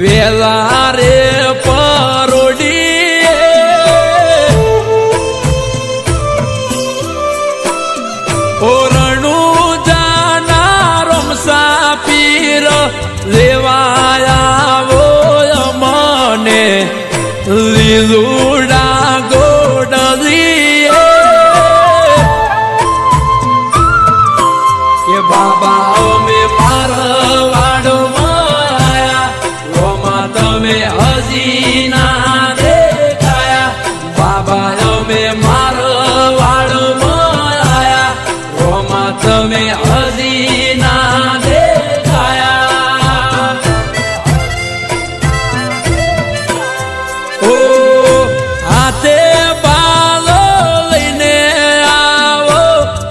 વેલા રે પરોડી ઓરણું જાનારો મુસાફીર લેવાયાવો મને લીલુડા ગોડલી કે બાબા અમે મારવાડમાં આયા રોમાં તમે હજી ના દેખાયા બાબા અમે મારવાડમાં આયા રોમાં તમે હજી ના દેખાયા ઓ હાથે બાલો લઈને આવો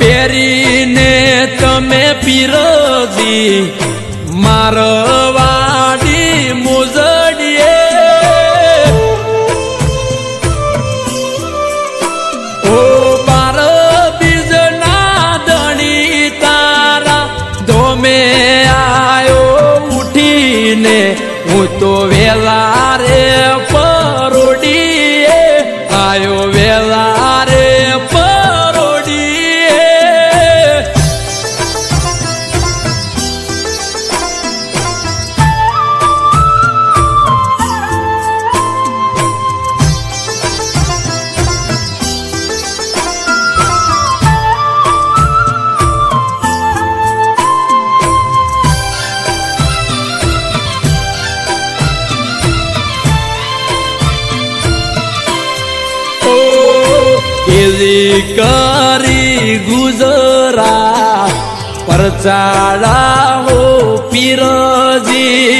પહેરીને તમે પીરજી મારવાડી મુજડીએ ઓ બાર બીજના ધણી તારા ધોમે આયો ઉઠીને હું તો વેલા રે પરોડીએ આયો વેલા રે કરી ગુજરા પરચાડા હો પીરજી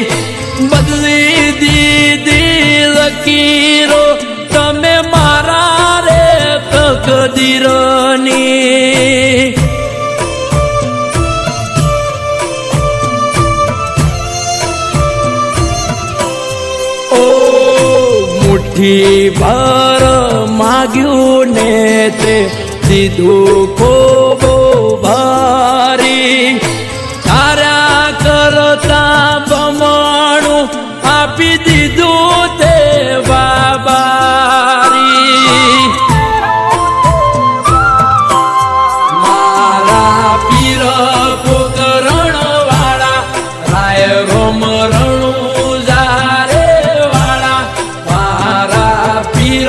બદલી દીધી લકીરો તમે મારા રે તકદીરની ઓ મુઠ્ઠી ભર માગ્યું ને તે દીધું ખૂબ ભારી તારા કરતા બમણું આપી દીધું તે બાબારી મારા પીર પોકરણ વાળા રાય રોમ રણું જારે વાળા મારા પીર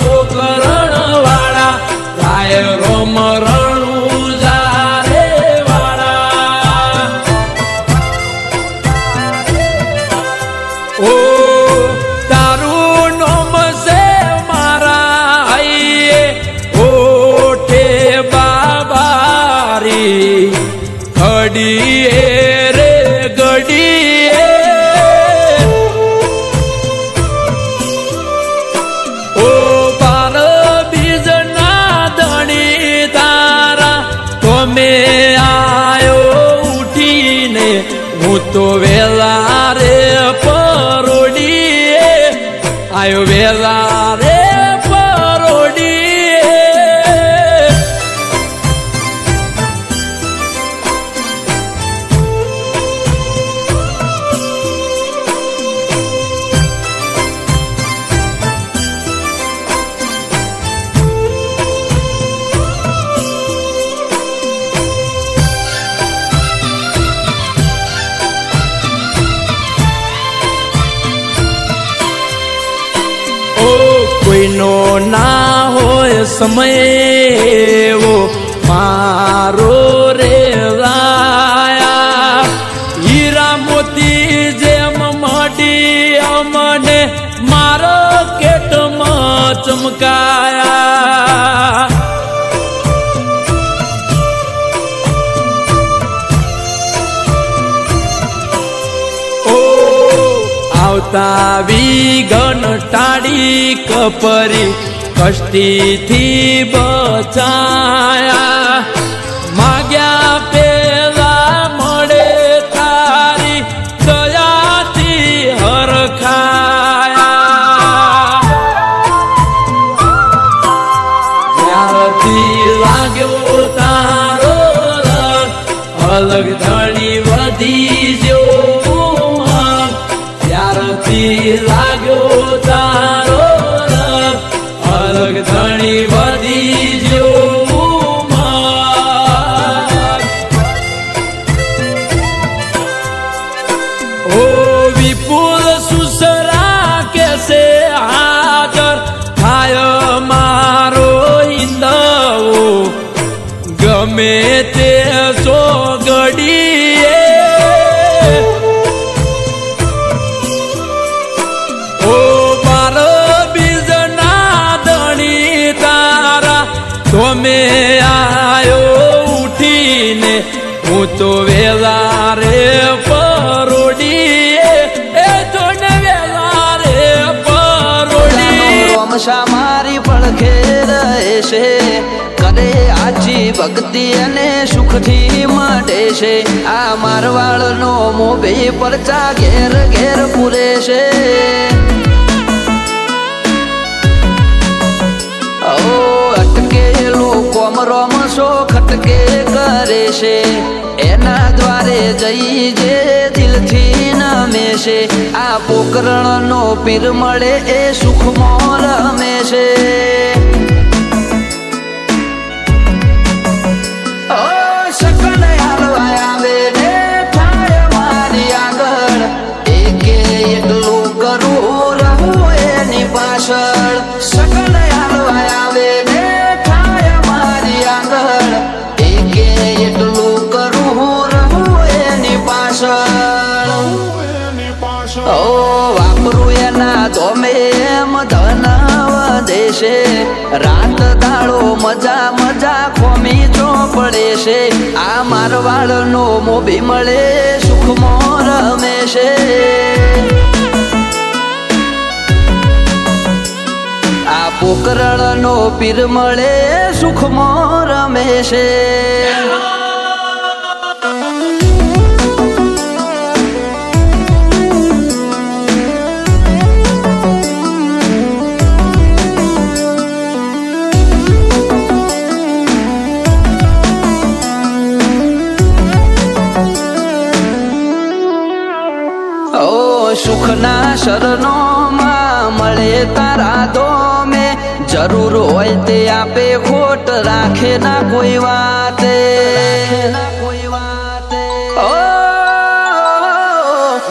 પોકરણ વાળા રાય રોમ રણું જારે વાળા ઓ તારું નોમ છે મારા આઈએ ઓઠે બાબારી ઘડીએ રે ઘડીએ ઓ બાર બીજના ધણી તારા તમે આયો ઉઠીને હું તો વેલા રે પરોડીએ આયો વેલા રે પરોડીએ કોઈનો ના હોય સમય એવો મારો રે લાયા હીરા મોતી જેમ મડી અમને મારો કેટમાં ચમકાયા ઓ આવતા વિઘન ટાળી કપરી કષ્ટીથી બચાયા માગ્યા પેલા મળે તારી દયાથી હરખાયા જ્યારથી લાગ્યો તારો રંગ અલગ ધણી વધી જો ત્યાર ત્યારથી લાગ્યો તારો રંગ અલગ ધણી વધી જો ઓ વિપુલ સુસરા કેસે હાજર થાય મારો ઈંદવો ગમે તે સોગડીએ ઓ બાર બીજના ધણી તારા તમે આયો ઉઠીને હું તો વેલા રે પરોડીએ એ તો વેલા રે પરોડી રમશા મારી પડખે રહેશે કરે આજી ભક્તિ અને સુખથી મળે છે આ મારવાડનો મોભે પરચા ઘેર ઘેર પૂરે છે ઓ અટકેલો કોમ રમશો ખટકે કરે છે એના દ્વારે જઈ જે દિલથી નમે છે આ પોકરણનો પીર મળે એ સુખમાં રમે છે સકન હાલવા આવે ને થાય મારી આગળ એકે એકલું કરું રહું એની પાછળ સકન હાલવા આવે ને થાય મારી આગળ એકે એકલું કરું રહું એની પાછળ ઓ વાપરું એના ધોમે એમ ધન વધે છે રાત દાડો મજા મજા ખોમી ચોપડે છે આ મારવાડનો મોભી મળે સુખમાં રમે છે આ પોકરણનો પીર મળે સુખમાં રમે છે સુખના શરણોમાં મળે તારા દોમે જરૂર હોય તે આપે ખોટ રાખે ના કોઈ વાતે ઓ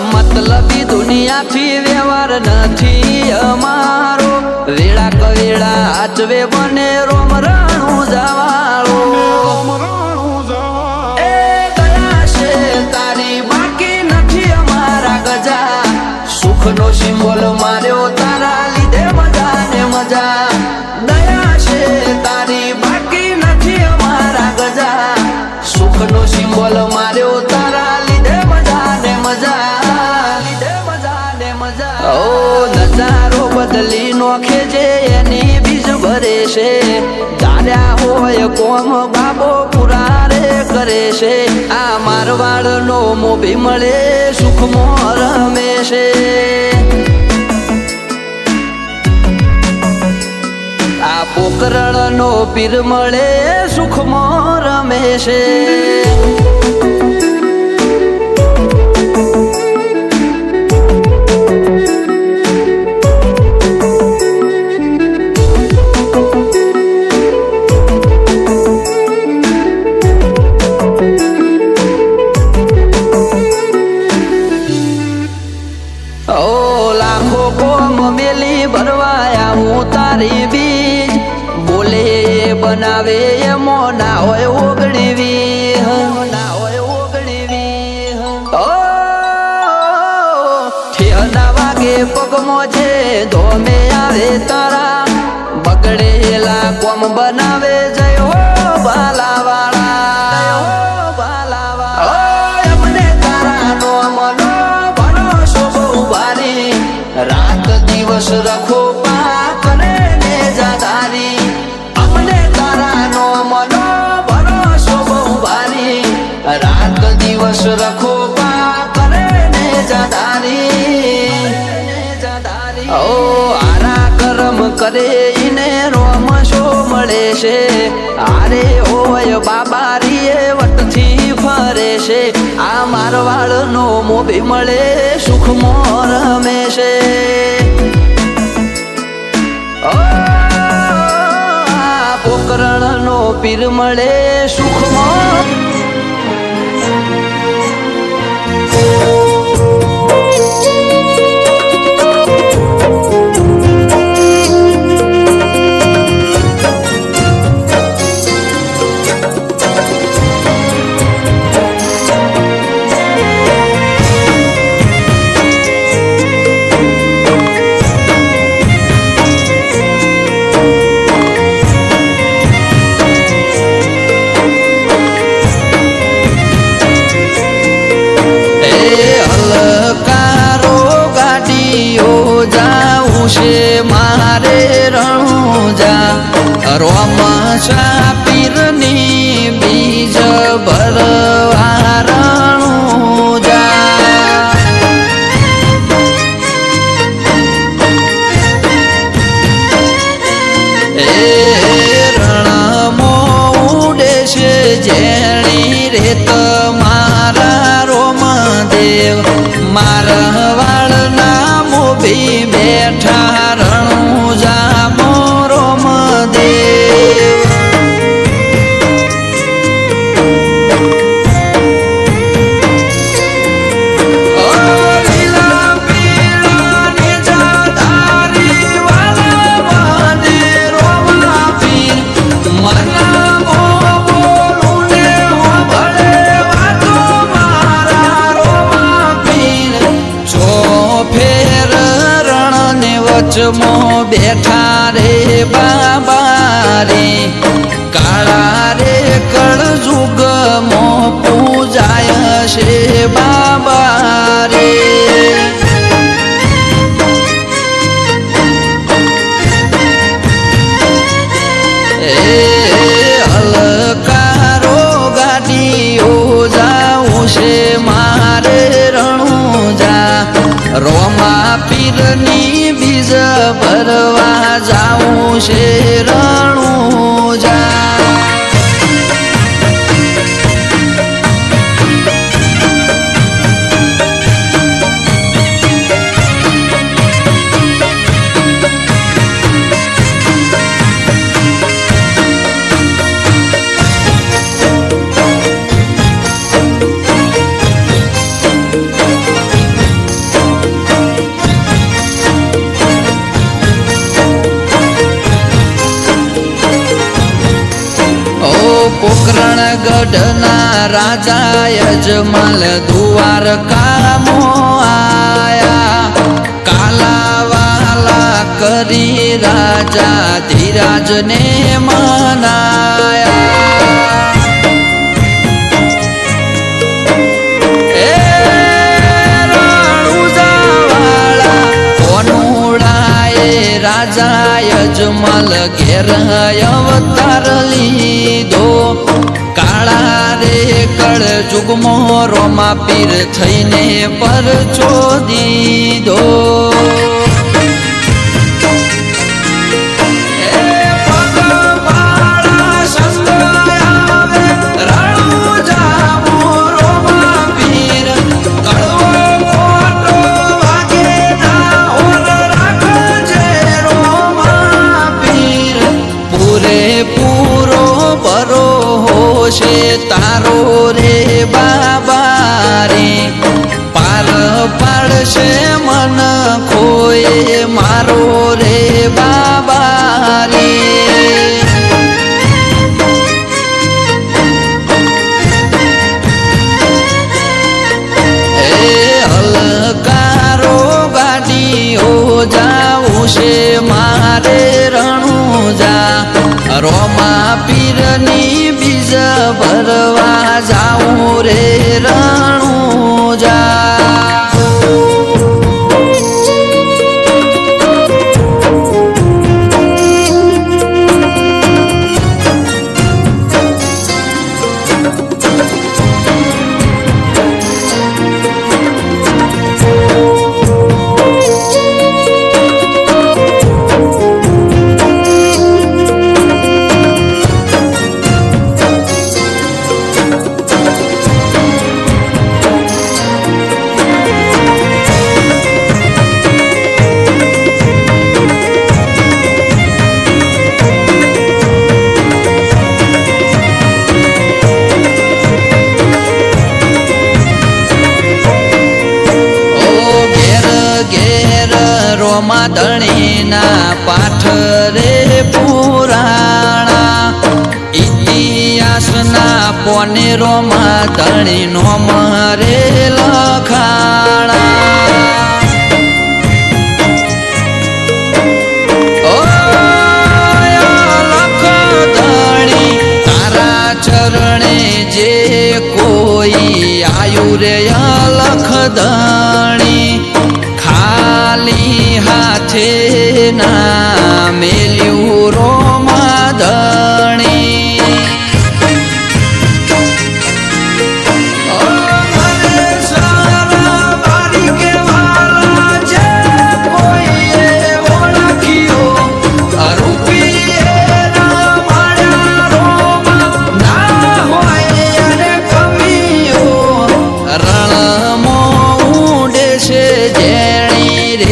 મતલબી દુનિયાથી વ્યવહાર નથી અમારો વેળા કવેળા આચવે બને રોમ રાણું જવાળો સુખનો સિમ્બોલ માર્યો તારા લીધે મજા ને મજા દયા છે તારી બાકી નથી અમારા ગજા સુખનો સિમ્બોલ માર્યો તારા લીધે મજા ને મજા ઓ નજારો બદલી નોખે છે એની બીજ ભરે છે ધાર્યા હોય કોમ બાબો પુરારે કરે છે આ મારવાડનો મોભી મળે સુખમાં રમે છે આ પોકરણનો પીર મળે સુખમાં રમે છે તારી બીજ બોલે બનાવે એમો ના હોય ઓગણીવી ઓ ઠેના વાગે પગમો છે ધોમે આવે તારા બગડેલા કોમ બનાવે જય હો બાલાવાળા એમને તારા નો મનો ભરોસો બહુ ભારી રાત દિવસ રખો રાત દિવસ રખો પા કરે ને જાદારી ઓ આરા કરમ કરે ઈને રોમશો મળે છે આરે હોય બાબારીએ વટથી ફરે છે આ મારવાડનો મોભી મળે સુખમાં રમે છે પીર મળે સુખમાં. છે મારે રણુજા રોમશા પીરની બીજ ભરવા રણુજા. એ રણમો ઉડે છે જેણી રેત મારા રોમદેવ મારા વાળના મોભી બેઠા રણુજા મોરો મદેવ. લીલા પીળા ને જાધારી વાલા મદે રોમા પીર મના બોલું ને હોભળે વાતો મારા રોમા પીર. છો ફેર વચમો બેઠા રે બાબા રે કાળા રે કળ જુગમો પૂજાય છે બાબા રે. એ હલકારો ગાડીઓ જાઉં છે મારે રણુજા રોમા પીરની બીજ ભરવા જાઉં છે રણુજા. પોકરણ ગઢના રાજા યજમાલ દ્વારકામો આયા કાલાવાલા કરી રાજા ધીરાજને મનાયા. એ રણુજાવાળા કોનુડાએ રાજા યજમાલ ઘેર અવતાર લીધો કાળા રે કળ જુગમો રોમા પીર થઈને પરચો દીધો. છે તારો રે બાબા રે પાર પાડશે મન ખોએ મારો રે બાબા રે. એ હલકારો ગાડીઓ જાઉં છે મારે રણુજા રોમા પીરની બીજ ભરવા જાઉં રે રણુજા. રોમા ધણીના પાઠ રે પુરાણા ઇતિહાસના પોને રોમા ધણી નો મરે લખાણા ચરણે જે કોઈ આયુ રે અલખ ધણી ખાલી હાથે ના મેલ્યું રોમા ધણી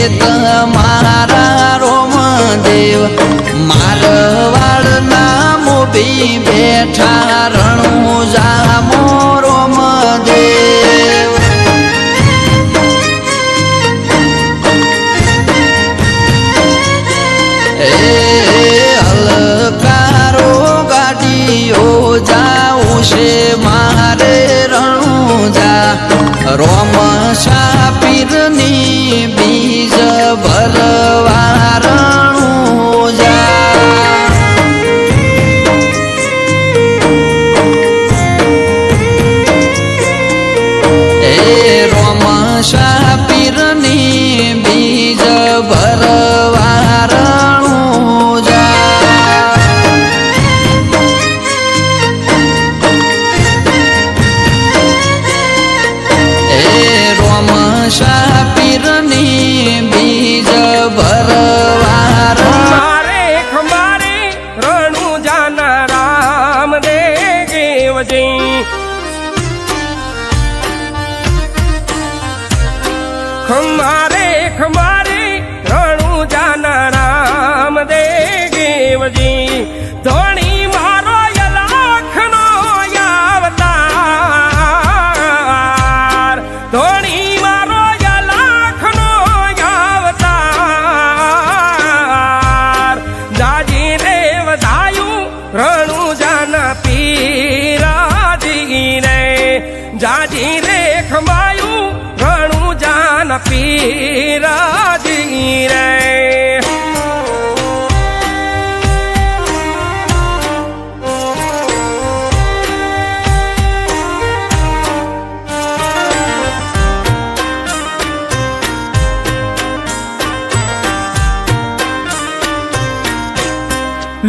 તમારા રોમદેવ મારવાડ નામ બી બેઠા રણું જામો રોમદેવ એ હલકારો ગાડીઓ જાઉં છે મારે રણું જા રોમ સાપીરની બીજ ભરવા રણું જા એ રોમ સાપીરની બીજ ભરવા રણું જા એ રોમ સાપીરની બીજ ભરવા ખમારે ખમારે રણું જાના રામદેવજી ખમારે ખમારે રણું જાના રામદેવજી ધણી મારો યલાખનો અવતાર ધણી મારો યલાખનો અવતાર જાજી રે વધાયું રણું જાના પીરાજી રે જાજી રે ખમાયું રણું જાના પીરાજી રે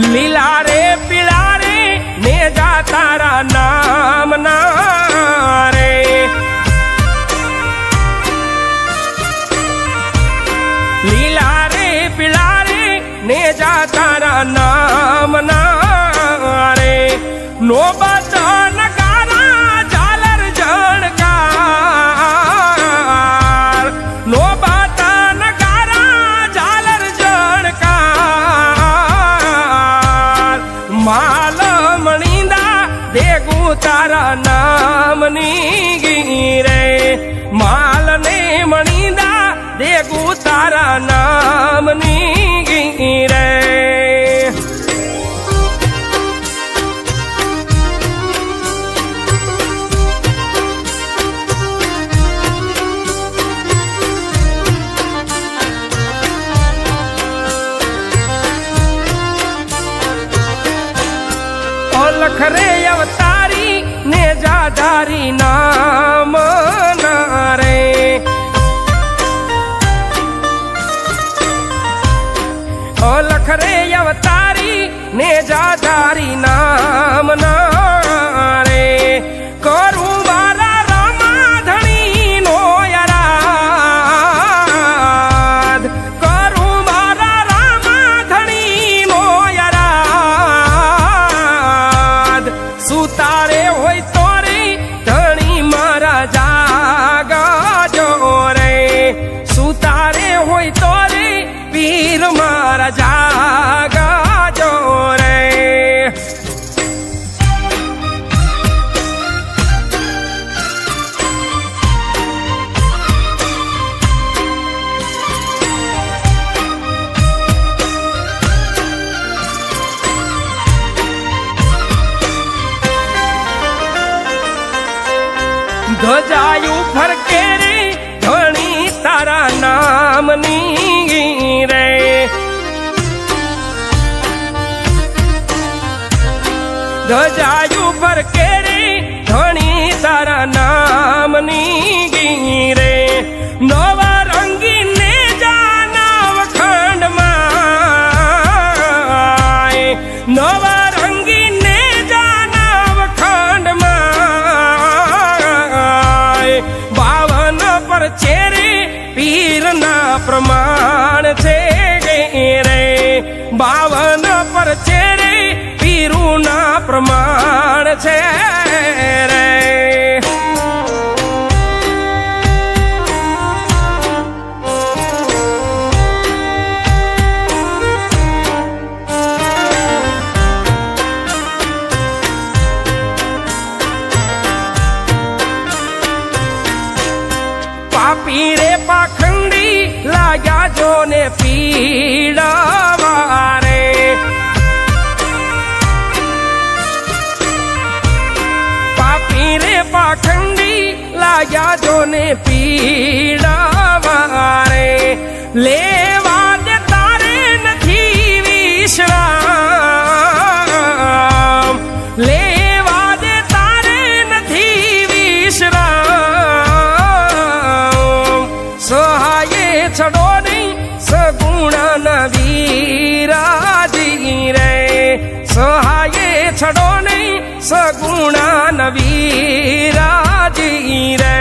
લીલા રે પીળા રે ને જા તારા નામ ના રે લીલા રે પીળા રે ને જા તારા નામ ના રે નો બચન કારા ઝાલર જણકાર નો બચન કારા ઝાલર જણકાર માલ મણીદા દેગું તારા નામની ગીરે માલ ને મણીદા દેગું તારા નામની ગીરે લખરે અવતારી ને જાધારી નામ ના રે લખરે અવતારી ને જાધારી નામ ના રે કરું મારા રામાધણી નો યરાદ કરું મારા રામાધણી નો યરાદ સુતારે હોય તો રે ધણી મારા જાગા જો રે સુતારે હોય તો રે પીર મારા જાગા જો રે નામની રે ધજાયું પર કેરે ધણી તારા નામની રે નવા રંગીને જાનવ ખંડમાં નવા રંગીને જાનવ ખંડમાં 52 પર ચેરે પીરના પ્રમાણ છે રે 52 પર ચેરે પીરુના પ્રમાણ છે રે પાપી રે પાખંડી લાગ્યા જોને પીડાવા રે પાપી રે પાખંડી લાગ્યા જોને પીડાવા રે લેવા દે તારે નથી વિશ્રામ લેવા દે તારે નથી વિશ્રામ સહાયે છડો નહીં સગુણા વીરાજી રે સહાયે છડો નહીં સગુણા વીરાજી રે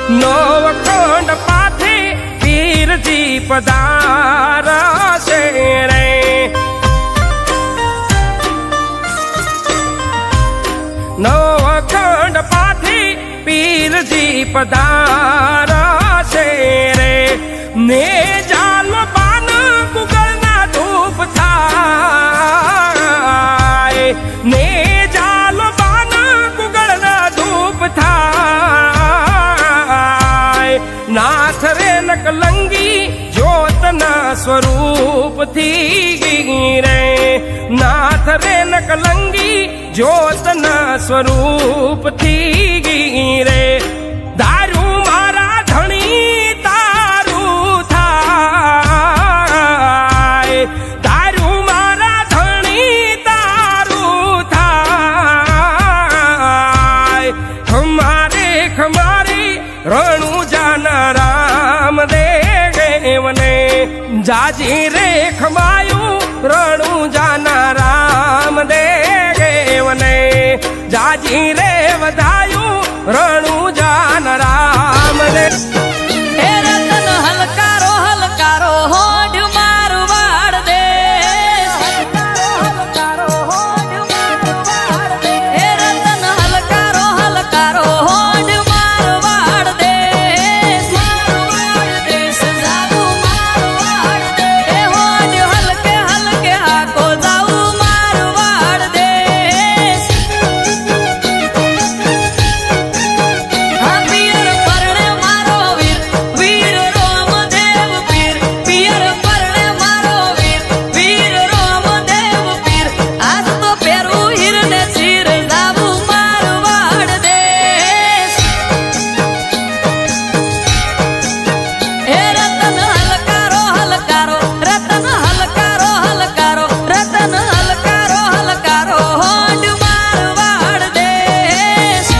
નવખંડ પાથે પીરજી પધારા છે રે નવખંડ પાથે પીરજી પધારા છે રે ને જાલ પાન કુગળના ધૂપ થાય ને જાલ પાન કુગળના ધૂપ થાય નાથ રે નકલંગી જ્યોતના સ્વરૂપથી રે નાથ રે નકલંગી જ્યોતના સ્વરૂપથી રે દારૂ મારા ધણી તારું થાય દારૂ મારા ધણી તારું થાય ખમારે ખમારે રણુ જાના રામ દેવને જાજી રે ખમાયું રણુ જાના રામ દેવને જાજી રે વધાયું રણુ જાના રામ દેવ હે રતન હલકારો હલકારો હોડ મારવાડ દેશ હે રતન હલકારો હલકારો હોડ મારવાડ દેશ જાવું મારવાડ દેશ હે હોડ હલકે હલકે હાકો જાવું મારવાડ દેશ હા પિયર પરણે મારો વીર વીર રોમદેવ પીર પિયર પરણે મારો વીર વીર રોમદેવ પીર આજ તો પેરું હીરને ચીર જાવું મારવાડ દેશ હે રતન હલકારો હલકારો રતન હલકારો હલકારો રતન હલકારો હલકારો હોડ મારવાડ દેશ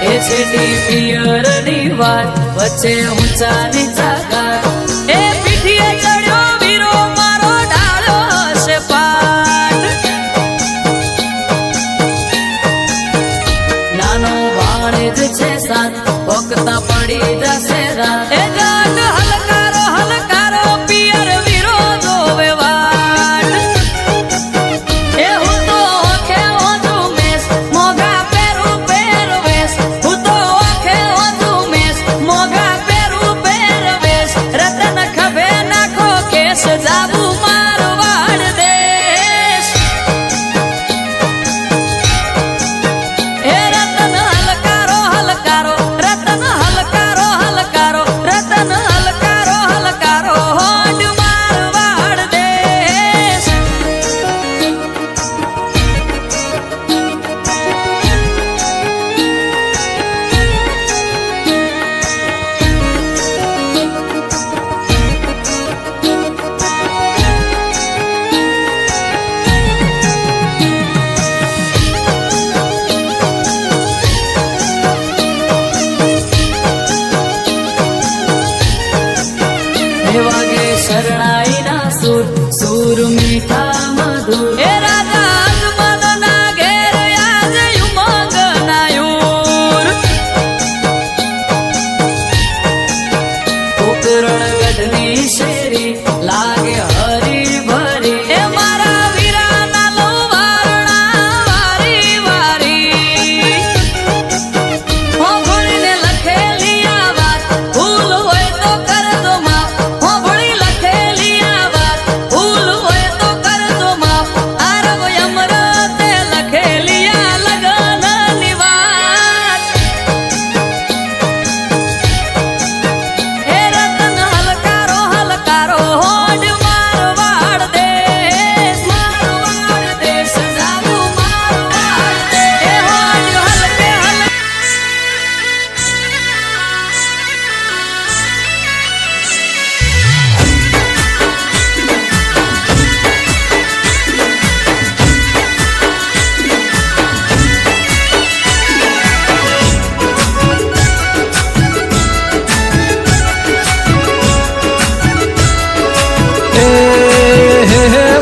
એ છેટી પિયરની વાત વચ્ચે ઊંચા નીચા ગાત એ પીઠીએ ચડ્યો વીરો મારો ડાળ્યો હશે પાટ નાનો ભાણેજ છે સાત પોકતા પડી જશે રાત એ ગાંઠ હલકારો હલકારો પિયર વીરો જો મધુર સુર મીઠા મધુર એ રાજા અજમલના ઘેર આજે ઉમંગ નાયુર પોકરણગઢની શેરી લાગે હરી ભરી એ મારા વીરાના લો વારણા વારી વારી હો ભણીને લખેલી આ વાત ભૂલ હોય તો કરજો માફ હો ભણી લખેલી આ વાત ભૂલ હોય તો કરજો માફ આરવ અમરતે લખેલી આ લગનની વાત હે રતન હલકારો હલકારો હોડ મારવાડ દેશ જાગુ મારવાડ દેશ એ હોડ હલકે હલકે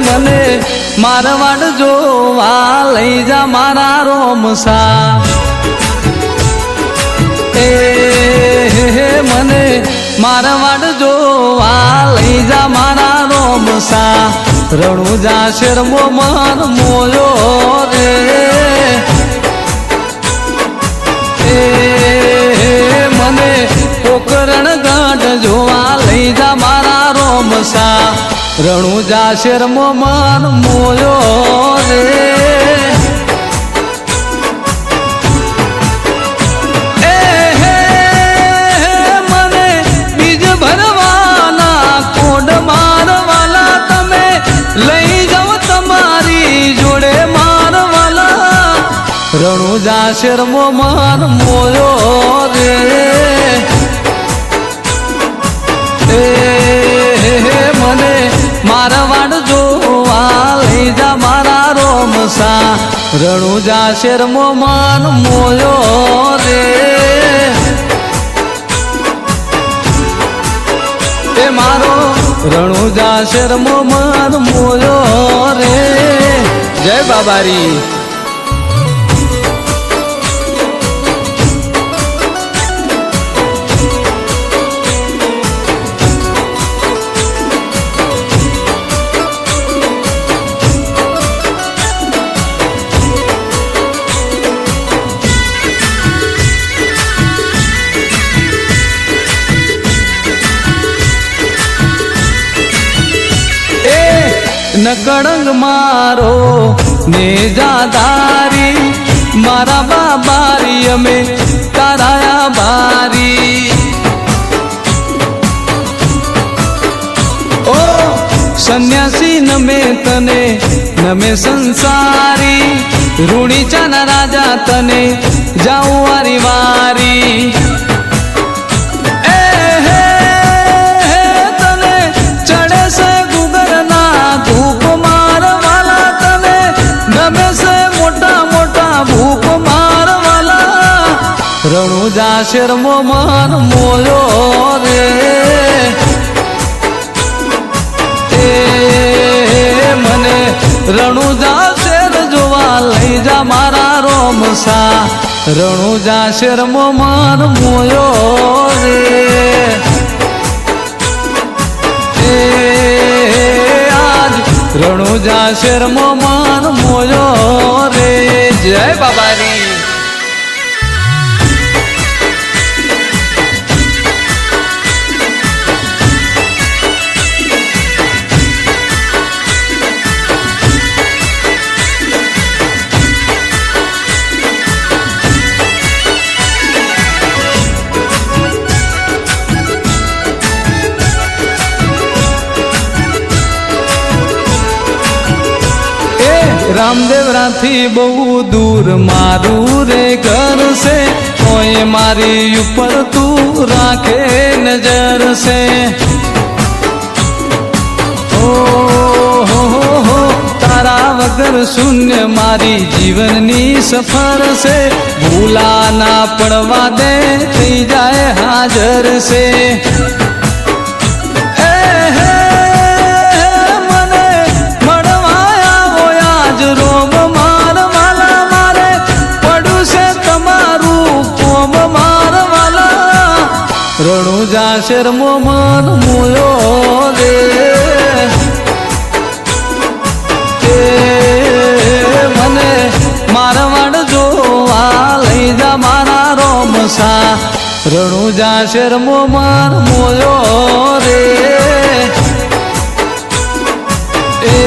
મને મારવાડ જોવા લઈ જા મારા રોમસા મને મારવાડ જોવા લઈ જા મારા રોમસા રણુજા શેરમો મન મોયો રે મને પોકરણ ગઢ જોવા લઈ જા મારા રોમસા રણુજા શેરમો મન મોયો રે મને બીજ ભરવાના કોડ મારવાલા તમે લઈ જાઓ તમારી જોડે મારવાલા રણુજા શેરમો મન મોયો રે મને મારવાડ જોવા લઈ જા મારા રોમસા રણુજા શેરમો મન મોયો રે એ મારો રણુજા શેરમો મન મોયો રે જય બાબારી નકળંગ મારો નેજાદારી મારા બાબારી અમે તારાયા બારી ઓ સંન્યાસી નમે તને નમે સંસારી ઋણી ચાના રાજા તને જાઉં વારી વારી રણુજા શેરમો મન મોયો રે મને રણુજા શેર જોવા લઈ જા મારા રોમસા રણુજા શેરમો મન મોયો રે આજ રણુજા શેરમો મન મોયો રે જય બાબારી રામદેવ રાથી બહુ દૂર મારું રે ઘર છે ઓય મારી ઉપર તું રાખે નજર છે ઓ હો તારા વગર શૂન્ય મારી જીવનની સફર છે ભૂલા ના પડવા દે થઈ જાય હાજર છે રણુજા શેરમો મન મોયો રે મને મારવાડ જોવા લઈ જા મારા રોમસા રણુજા શેરમો મન મોયો રે એ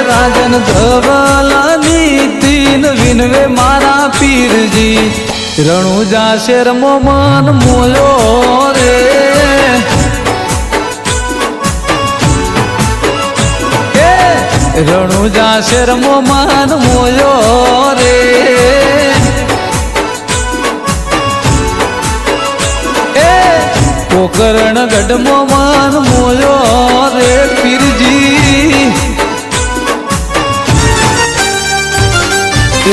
રાજન ધવલાની તીન વિનવે મારા પીરજી રણુજા શેરમો મન મોયો રે રણુજા શેરમો મન મોયો રે પોકરણ ગઢમો મન મોયો રે પીરજી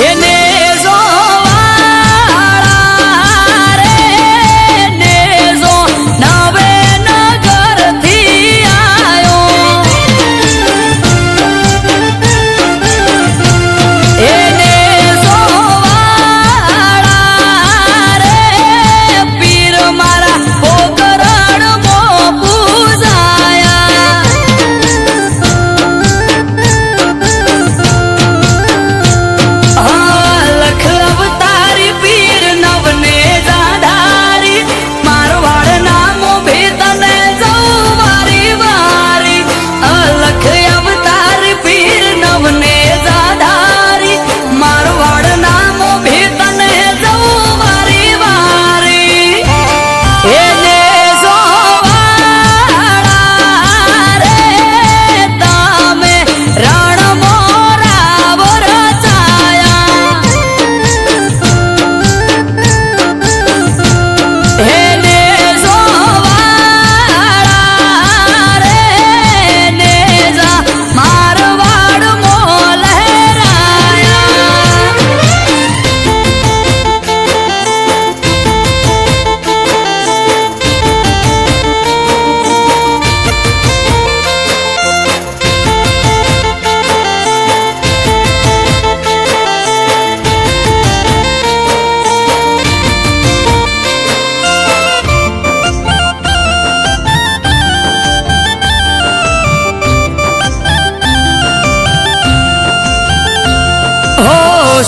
એને જોવાળા રે ને જો નવે નગરથી આયો એને જોવાળા રે પીર મારા પોકરણ મો પૂજાયા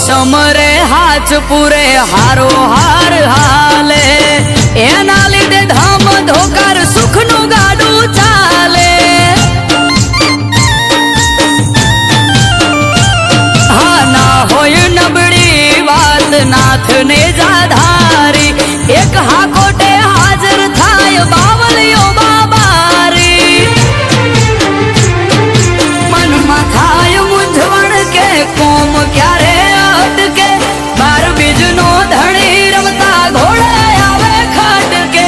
સમરે હાથ પૂરે હારો હાર હાલે એના લીધે ધામ ધોકાર સુખનું ગાડું ચાલે હા ના હોય નબળી વાત નાથને જાધારી એક હાકોટે હાજર થાય બાવળીઓ બાબારી મનમાં થાય મૂંઝવણ કે કોમ ક્યારે બાર બીજનો ધણી રમતા ઘોડે આવે ખટકે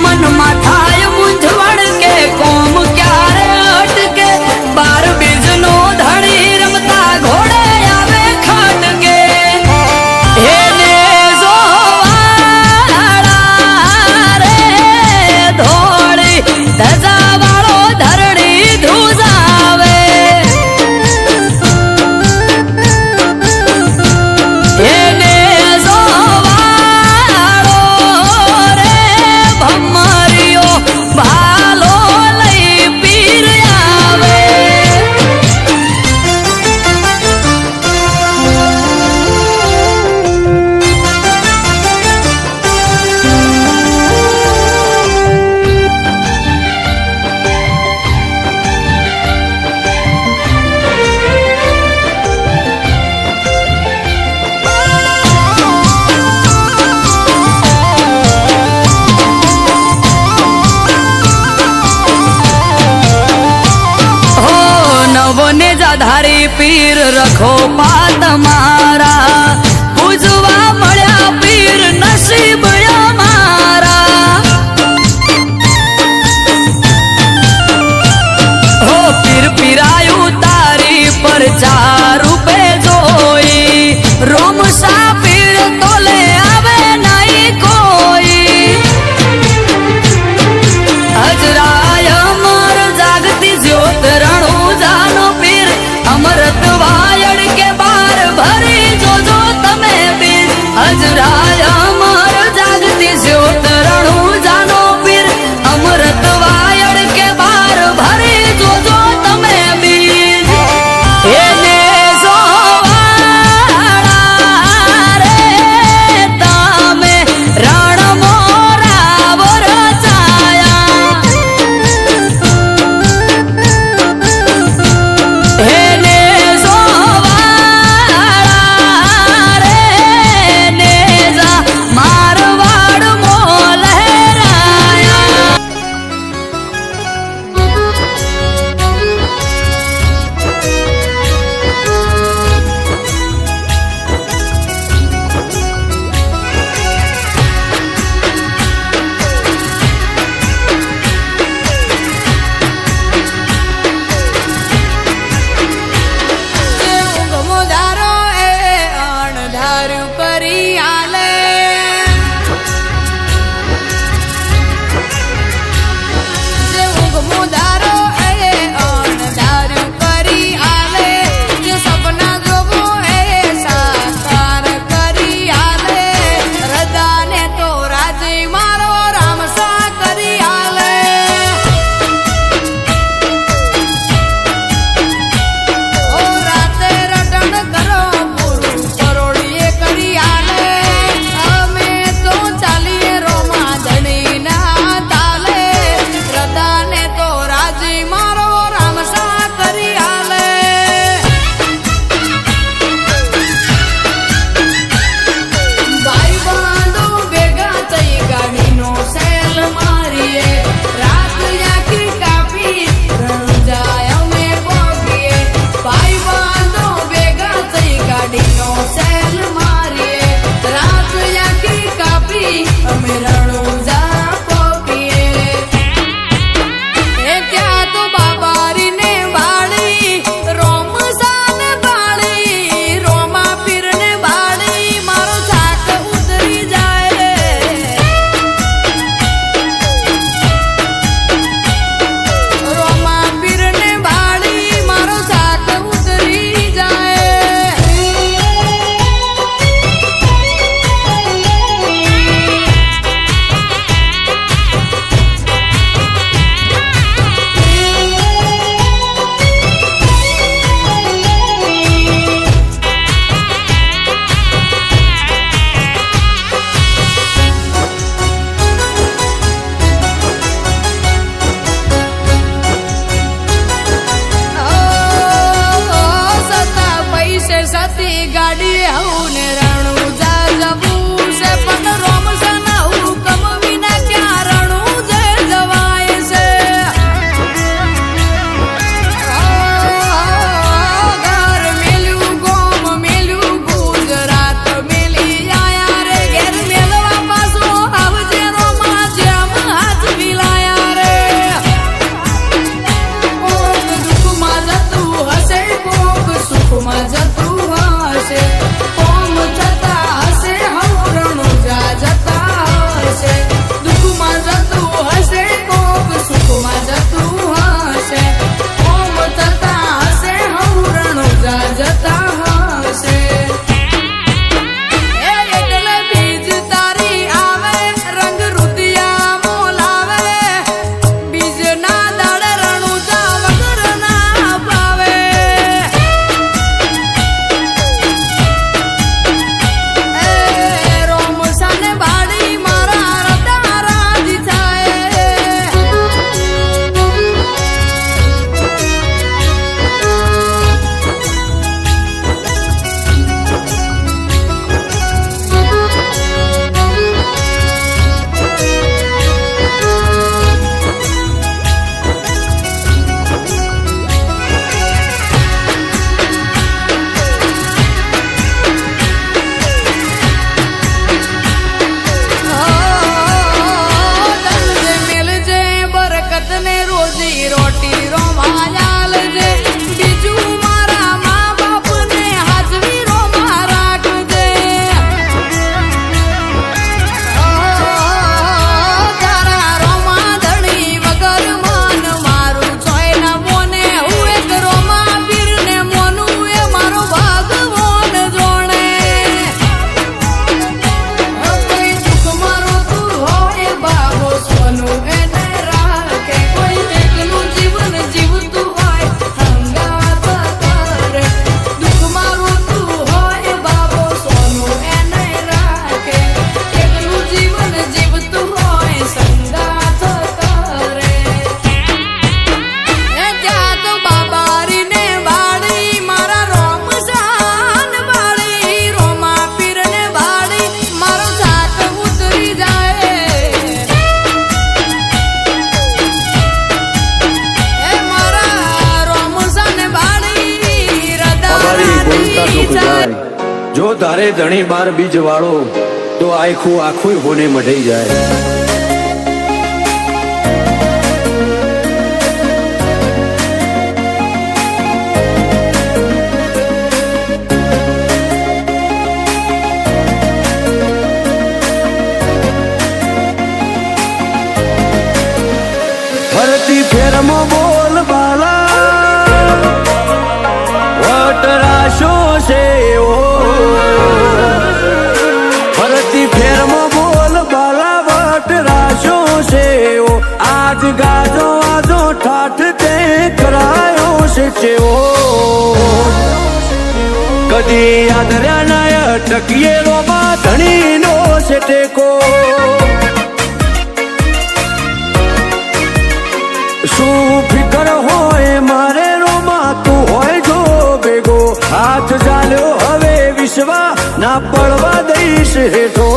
મનમાં થાય મૂંઝવણ કે કોમ ક્યારે અટકે બાર બીજનો ધણી રમતા ઘોડે આવે ખટકે એને જોવાળા રે ધોળી ધજા વાળો ધરણી ધ્રુજાવે ધારી પીર રખો પાત મારા પૂજવા મળ્યા પીર નસીબ અમારા હો પીર પીરાયું તારી પર ચાર રૂપે જોઈ રોમસા પીર તોલે આવે નહીં કોઈ હજરાય અમર જાગતી જ્યોત રણુજાનો પીર અમરત વાયડ કે બાર ભરી જોજો તમે બીર હજરાય અમર જાગતી જ્યોત રણુજાનો જો તારે ધણી બાર બીજ વાળો તો આખું આખું હોને મઢી જાય. ફરતી ફેરમાં બોલ બાલા વટરાશો છે ઓ. ફરતી ફેરમાં બોલ બાલા વટરાશો છે ઓ. આજ ગાજો આજો ઠાઠ તે કરાયો છે ચેવો. કદી આદર્યા નાય ટકીએ રોમાં ધણીનો છે ટેકો. શું ફિકર હોય મારે રોમાં તું હોય જો ભેગો. હાથ ચાલ્યો હવે વિશ્વા ના પડવા દઈશ હેઠો.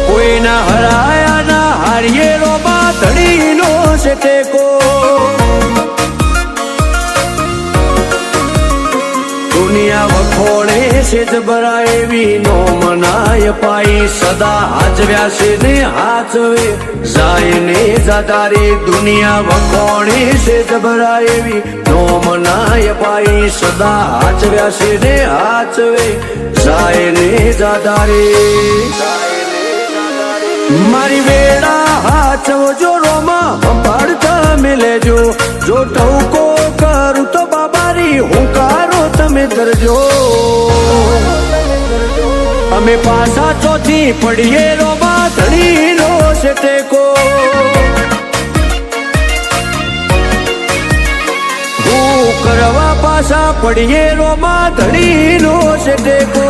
કોઈના હરાયા ના હારીએ રોમાં ધણીનો છે ટેકો. દુનિયા વખોડે છે જબરા એવી નો મનાય પાઈ. સદા હાજવ્યા છે ને હાચવે જાય ને જાતારી. દુનિયા વખોડે છે જબરા એવી નો મનાય પાઈ. સદા હાચવ્યા છે ને હાચવે જાય ને જાતારી. મારી વેળા હાચવજો રોમાં સંભાળતા મિલેજો. જો ટવકો કરું તો બાબારી હુંકારો તમે ધરજો. અમે પાછા ચોથી પડીએ રોમાં ધણીનો છે ટેકો. હું કરવા પાછા પડીએ રોમાં ધણીનો છે ટેકો.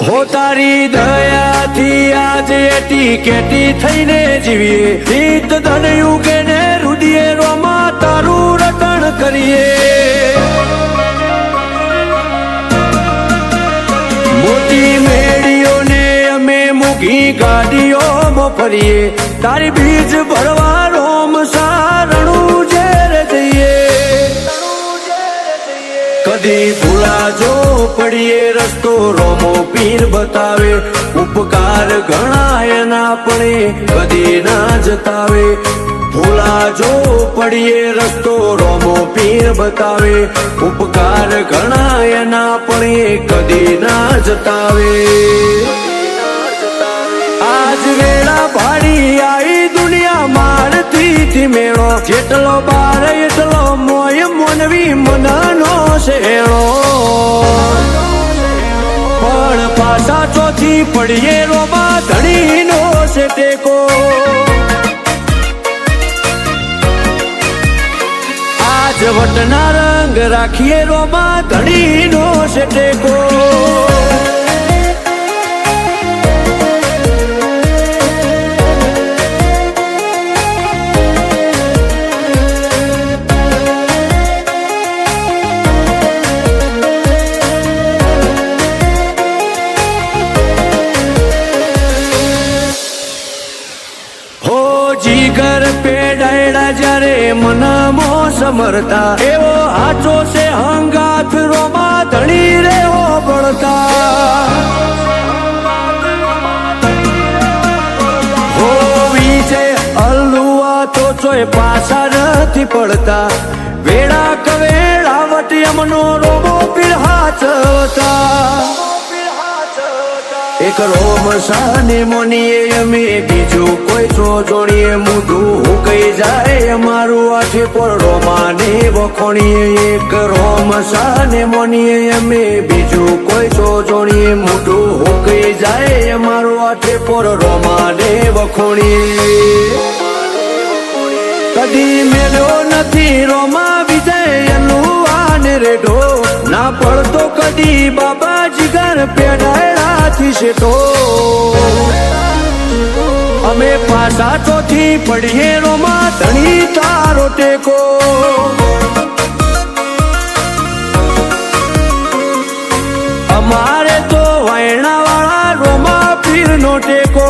હો તારી દયાથી આજે એટી કેટી થઈને જીવીએ. હિત ધન યુગે ને રુદિએ રોમાં તારું રટણ કરીએ. મોટી મેળીઓને અમે મૂકી ગાડીઓમાં ફરીએ. તારી બીજ ભરવા રોમ સારણું ઝેર દઈએ. કદી ભૂલાજો પડીએ રસ્તો રોમો પીર બતાવે. ઉપકાર ઘણા એના પણ કદી ના જતાવે. ભૂલાજો પડીએ રસ્તો રોમો પીર બતાવે. ઉપકાર ઘણા એના પણ કદી ના જતાવે. આજ વેળા ભાડી આવી દુનિયા મારથી મેળો. જેટલો બાર એટલો મોય મોનવી મનનો શેળો. પણ પાછા ચોથી પડીએ રોમાં ધણીનો છે ટેકો. આજ વટના રંગ રાખીએ રોમાં ધણીનો છે ટેકો. જીગર પેડાયડા જ્યારે મનમો સમરતા. એવો હાચો છે હંગાથ રોમાં ધણી રે હોબળતા. હો વિજય અલ્લુઆ તો ચોય પાછા નથી પડતા. વેળા કવેળા વટી અમનો રોમો પીર હાચવતા. એક રોમ સાને મોનીએ અમે બીજું કોઈ છો જોણીએ. મૂઢું કઈ જાય અમારું આઠે પર રોમાને વખોણીએ. એક રોમ સાને મોનીએ અમે બીજું કોઈ છો જોણીએ. મૂઢું કઈ જાય અમારું આઠે પર રોમાને વખોણીએ. કદી મેલ્યો નથી રોમા વિજય અલ્લુઆને રેઢો. ના પડતો કદી બાબા જીગર પેડાયડાથી શેઠો. અમે પાછા ચોથી પડીએ રોમાં ધણી તારો ટેકો અમારે તો વાયણા વાળા રોમા પીર નો ટેકો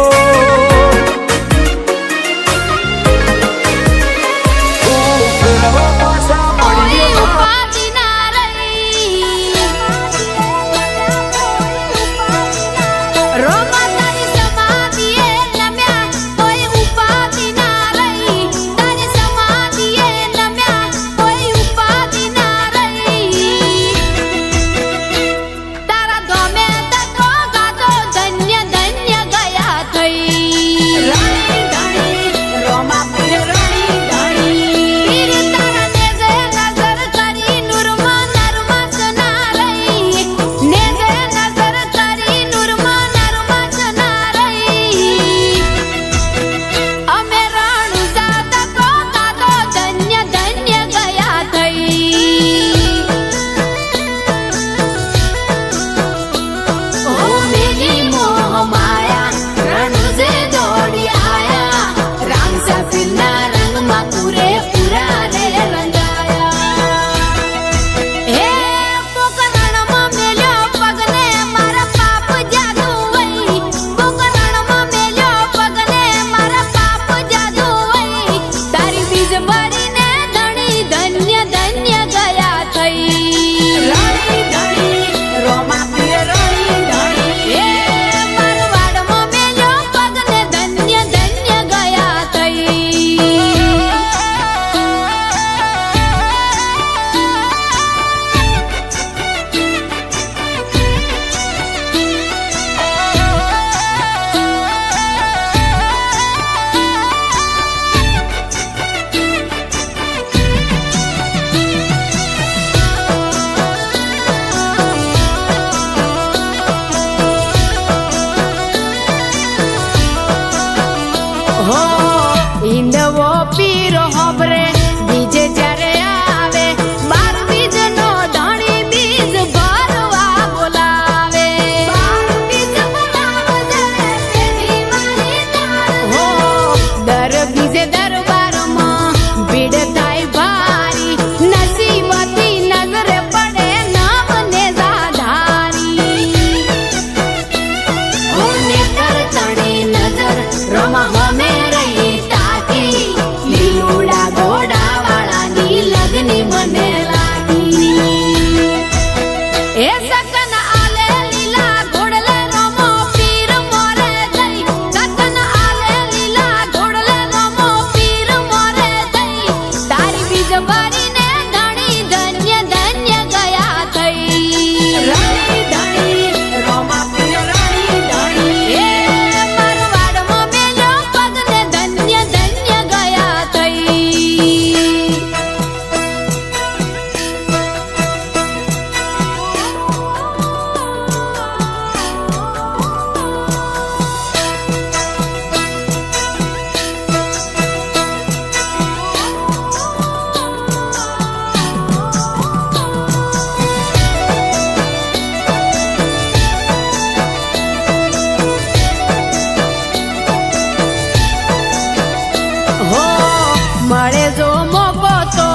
ઈંડવો પીરો હોબરે બીજે જ્યારે આવે 12 બીજ નો ધણી બીજ ભરવા બોલાવે 12 બીજ હો દર બીજે દરબારમાં ભીડ થાય ભારી નસીબતી નજરે પડે નામને જાધારી હો ને કરતણી નજર રમા હોમે મને લાગી એ સકન આલે લીલા ઘોડલે રમો પીર મોરે જઈ સકન આલે લીલા ઘોડલે રમો પીર મોરે જઈ તારી બીજ ભરીને ધણી ધન્ય ધન્ય ગયા થઈ રાણી ધણી રોમા પીર રાણી ધણી એ મારવાડમાં મેલ્યો પગને ધન્ય ધન્ય ગયા થઈ મળે જો મોકો તો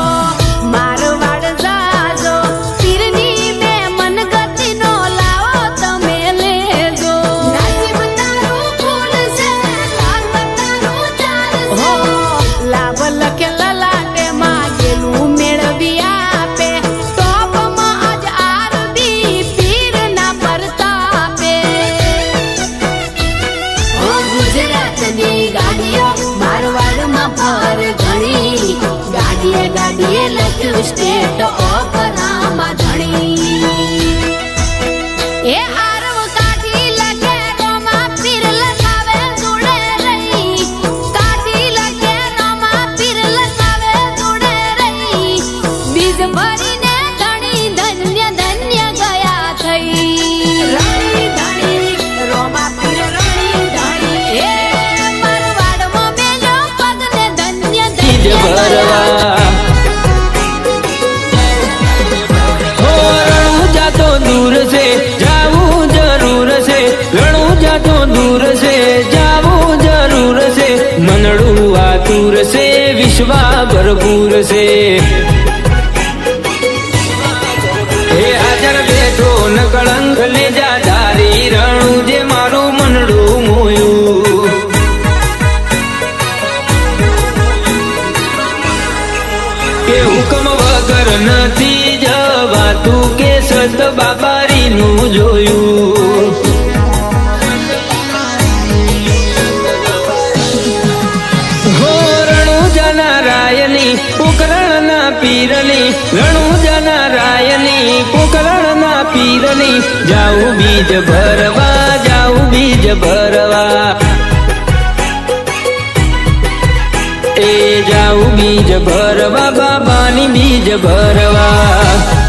મારવાડ જાજો પીરની મે મન ગતિ નો લાવો તમે લેજો નસીબ તારું ફૂલ છે લાગ તારું ચાલ હો લાવ લખે લલાટે માગેલું મેળવી આપે ટોપમાં આજ આરતી પીરના પરતાપે હો ગુજરાતની ગાડીઓ મારવાડમાં ફર ઘણી વિશ્વા ભરપૂર છે હે હાજર બેઠો ન કળંક લેજા ધારી રણું જે મારું મનડું મોયું કે હુકમ વગર નથી જવાતું કે સત બાબારીનું જોયું હો રણુજા રાયની પોકરણના પીરની રણુજા રાયની પોકરણના પીરની જાઉં બીજ ભરવા જાઉં બીજ ભરવા એ જાઉં બીજ ભરવા બાબાની બીજ ભરવા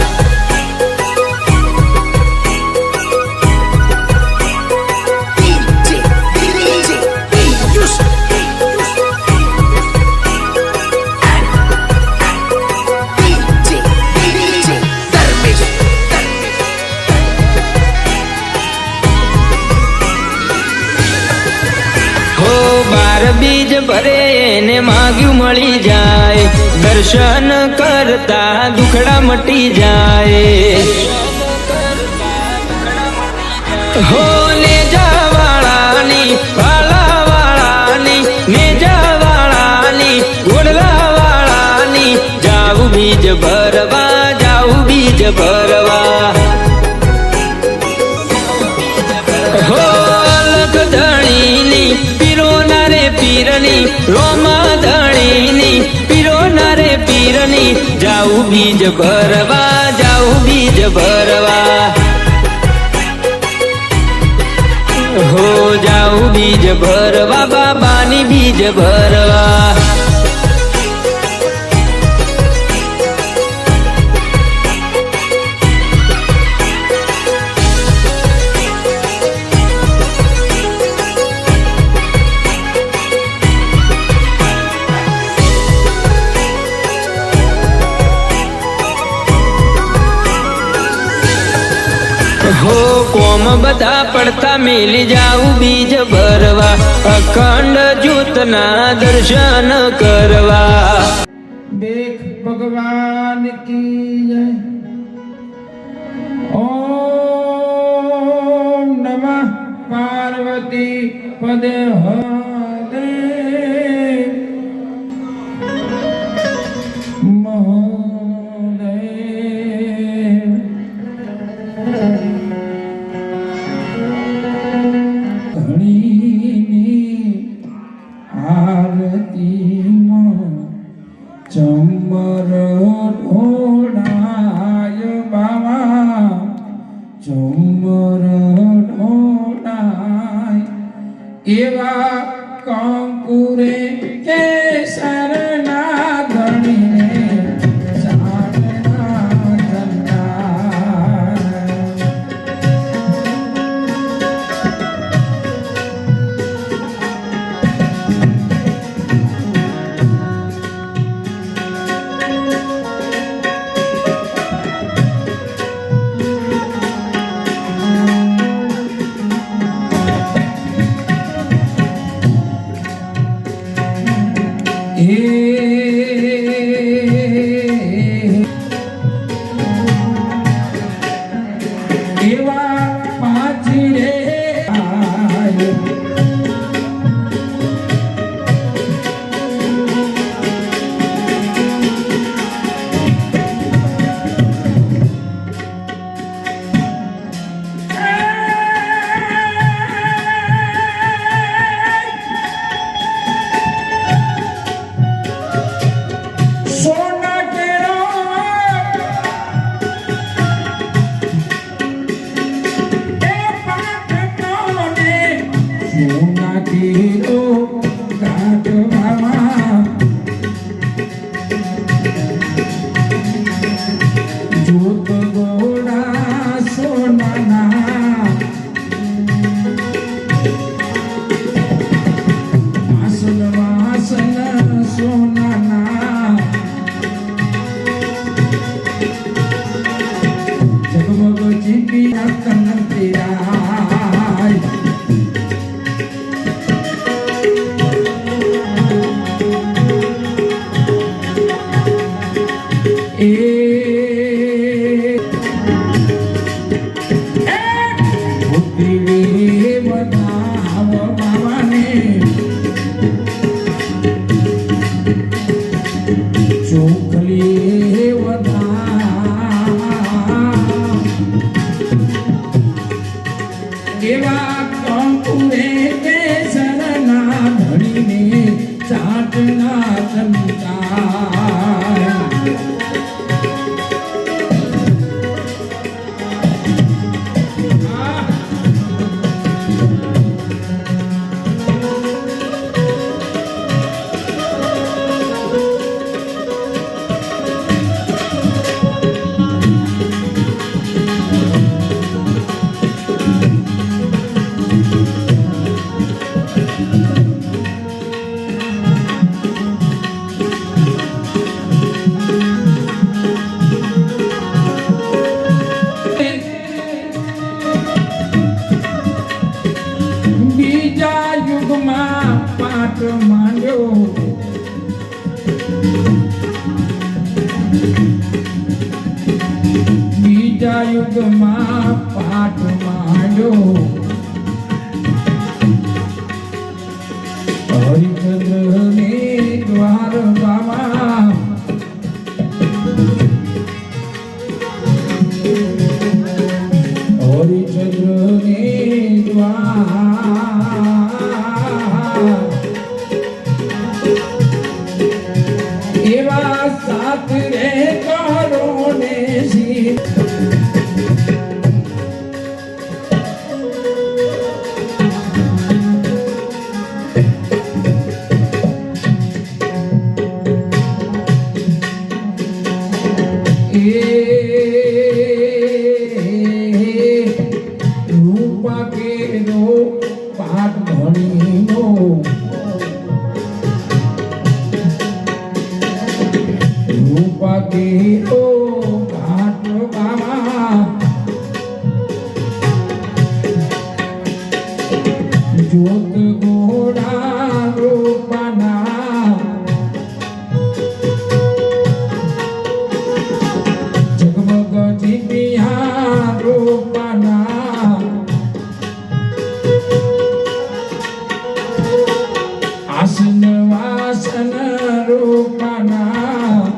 બીજ ભરે એને માગ્યું મળી જાય દર્શન કરતા દુખડા મટી જાય હો નેજાવાળાની વાલાવાળાની નેજાવાળાની ઘોડલાવાળાની જાવું બીજ ભરવા જાવું બીજ ભરવા હો અલગ ધણીની પીરની રોમા ધણીની પીરોના રે પીરની જાઉં બીજ ભરવા જાઉં બીજ ભરવા હો જાઉં બીજ ભરવા બાબાની બીજ ભરવા હો કોમ બધા પડતા મેલી જાઉં બીજ ભરવા અખંડ જ્યોતના દર્શન કરવા देख भगवान की जय ओम नमः पार्वती पदे हरे ચમર ઢોળાય બાવા ચમર ઢોળાય એવા કંકુરે કેસરના ધણીને સારના ધન્ના એવા પાછી રે માંડ્યો બીજા યુગમાં પાઠ માંડ્યો હરિચંદ્ર ને દ્વારકામાં હરિચંદ્ર ને એવા સાથ રે કરો ને રૂપા કેરો પાઠ ભણીનો રૂપા કેરો પાઠ બાબા જોત ગોડા રૂપાના જગમગ જીવ્યા રૂપાના આસન વાસન રૂપાના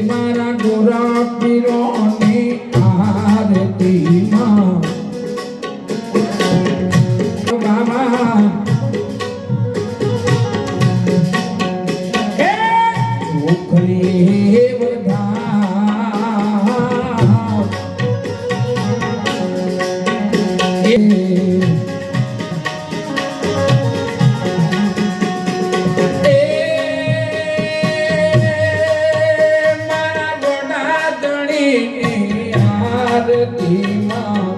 મારા ગોરા પીરોની આરતીમાં બાબા ચોખલી મારા ગોડા ધણી આરતીમાં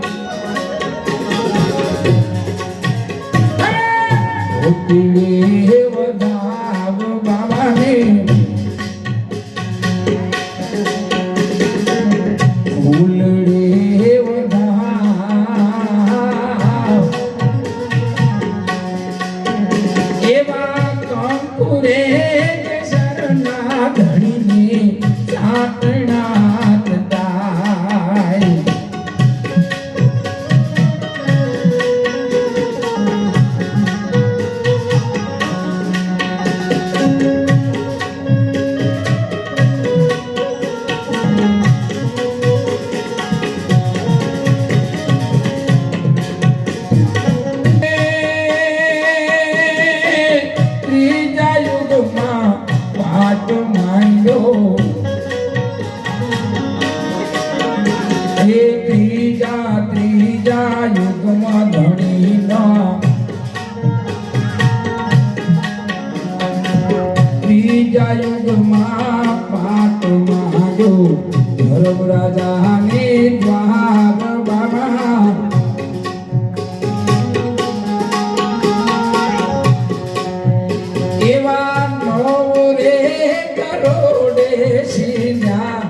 વધાવ બાબાને ફૂલડે વધાવ એવા કંકુરે શરણા ધણીને ચાટણા થાય ત્રીજા યુગમાં પાઠ માંડ્યો હે ત્રીજા યુગમાં ધણીના ત્રીજા યુગમાં પાઠ માંડ્યો ધર્મ રાજાને દ્વાર બાબા એવા નવ રે કરોડે સિંધા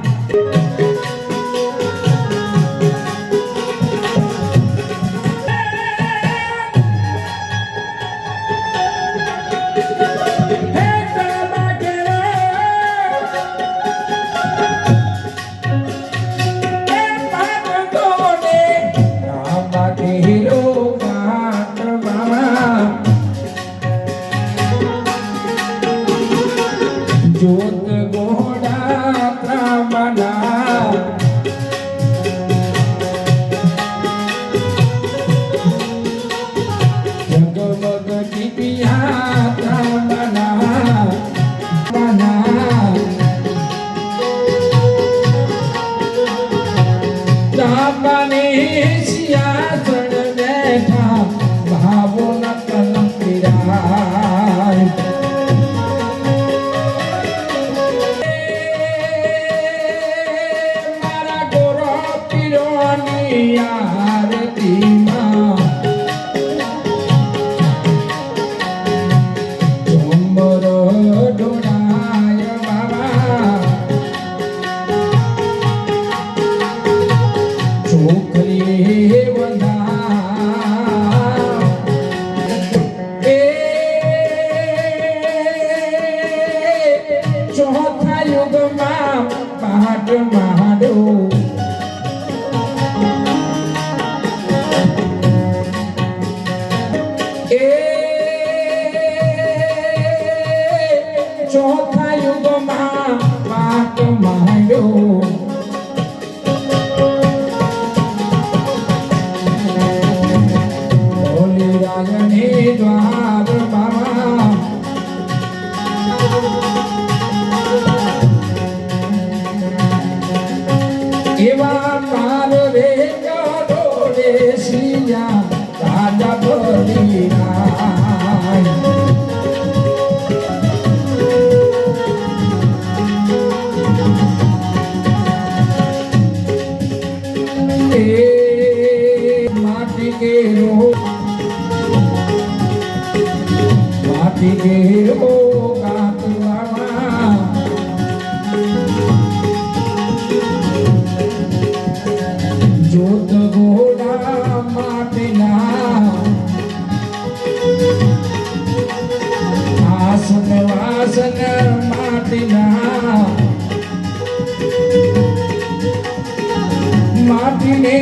હે બાબા કેરો હે બાબા કોને બાબા કેરો બાટ બાબા જોત ગોડા ત્રાંબના જગમગ દીપિયા ત્રાંબના ત્રાંબને સિયાસણ બેઠા ભાવો ન કલમ પીરાય યુગમાં પાટ માડો એ ચોથા યુગમાં પાટ માડો બોલી રાજની દ્વાર બાબા એવા પાર રે કરોડે સિયા રાજા ભરી રાય એ માટી કેરો ગાતવાળા જોત ઘોડા માટીના આસન વાસન માટીના માટીને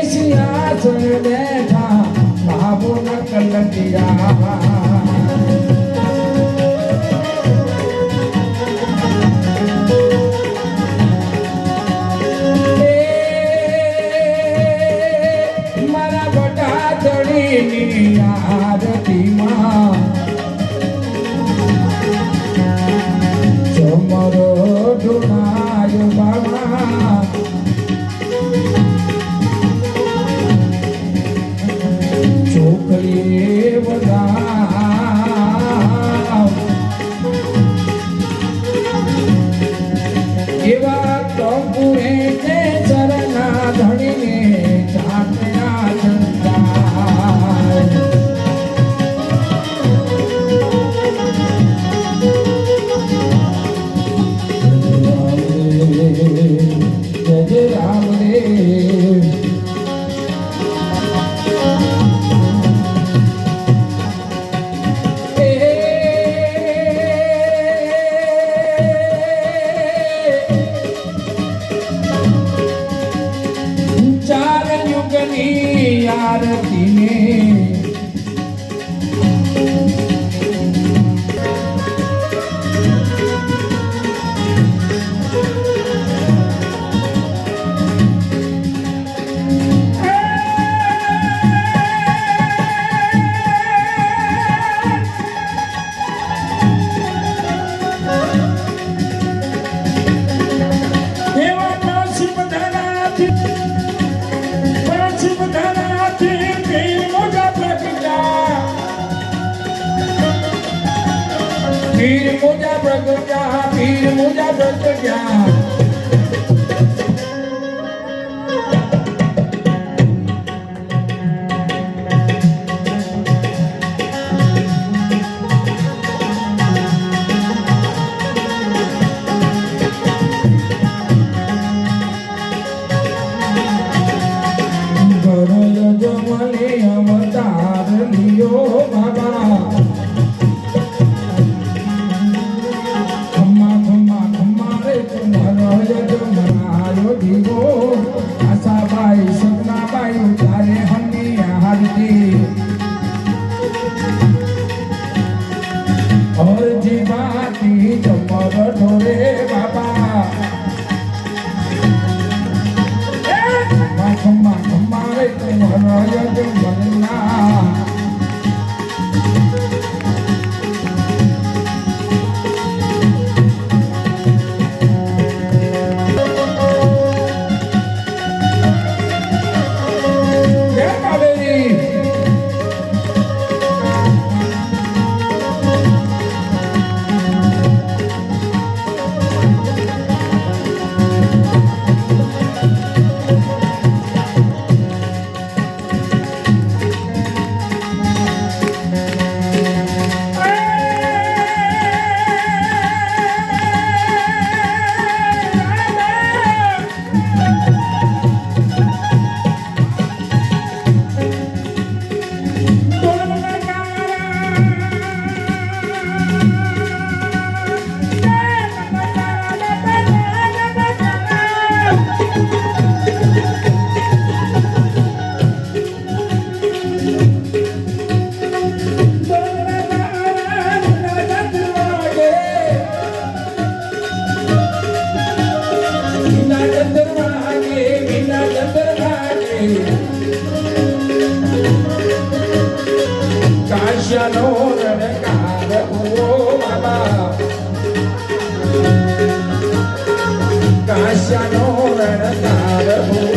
સિંહાસન બેઠા ભાવો ન કલટિયા આરતીમાં ચમરો ઢોળાયો બાબા ચોકલીએ વધાવ એવા ટંકુએ તે ચરના ધણીને ચાટના જય રામ રે ચાર યુગની આરતીને પીર મુજા પ્રગટ્યા ગરજ જમલે અવતાર લિયો બાબા આશાબાઈ સપનાબાઈ તારે હમની હારતી અરજી બાતી ચમર ઢોરે બાબા ખમ્મા ખમ્મા રે તુમરય જમના કાશ્યાનો રણકાર ઓ બાબા કાશ્યાનો રણકાર ઓ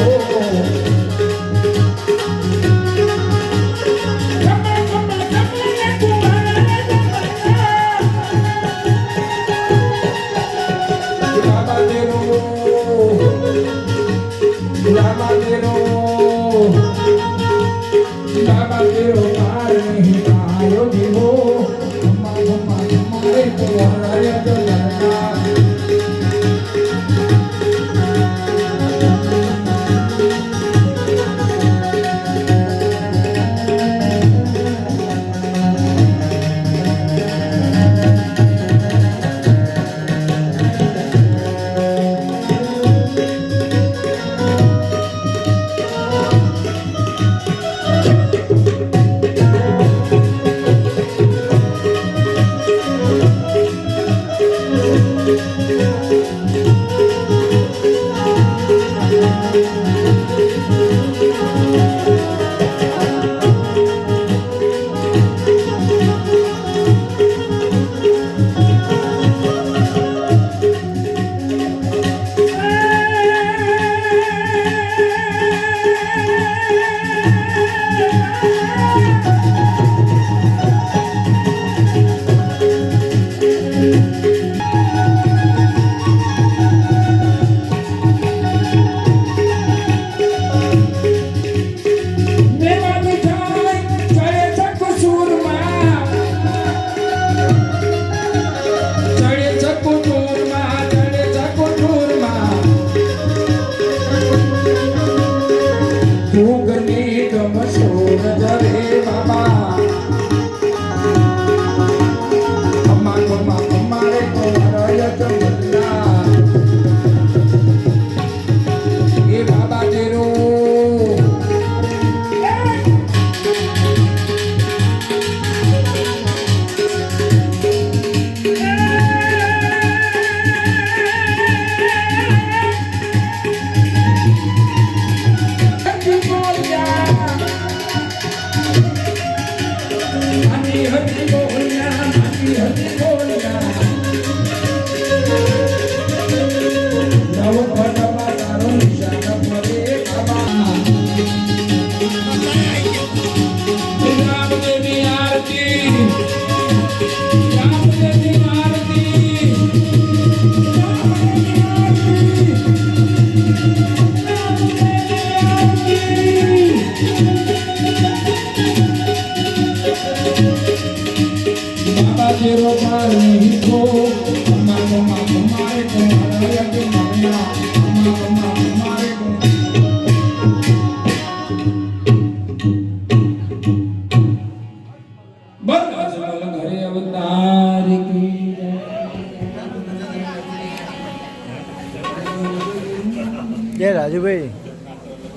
રાજુભાઈ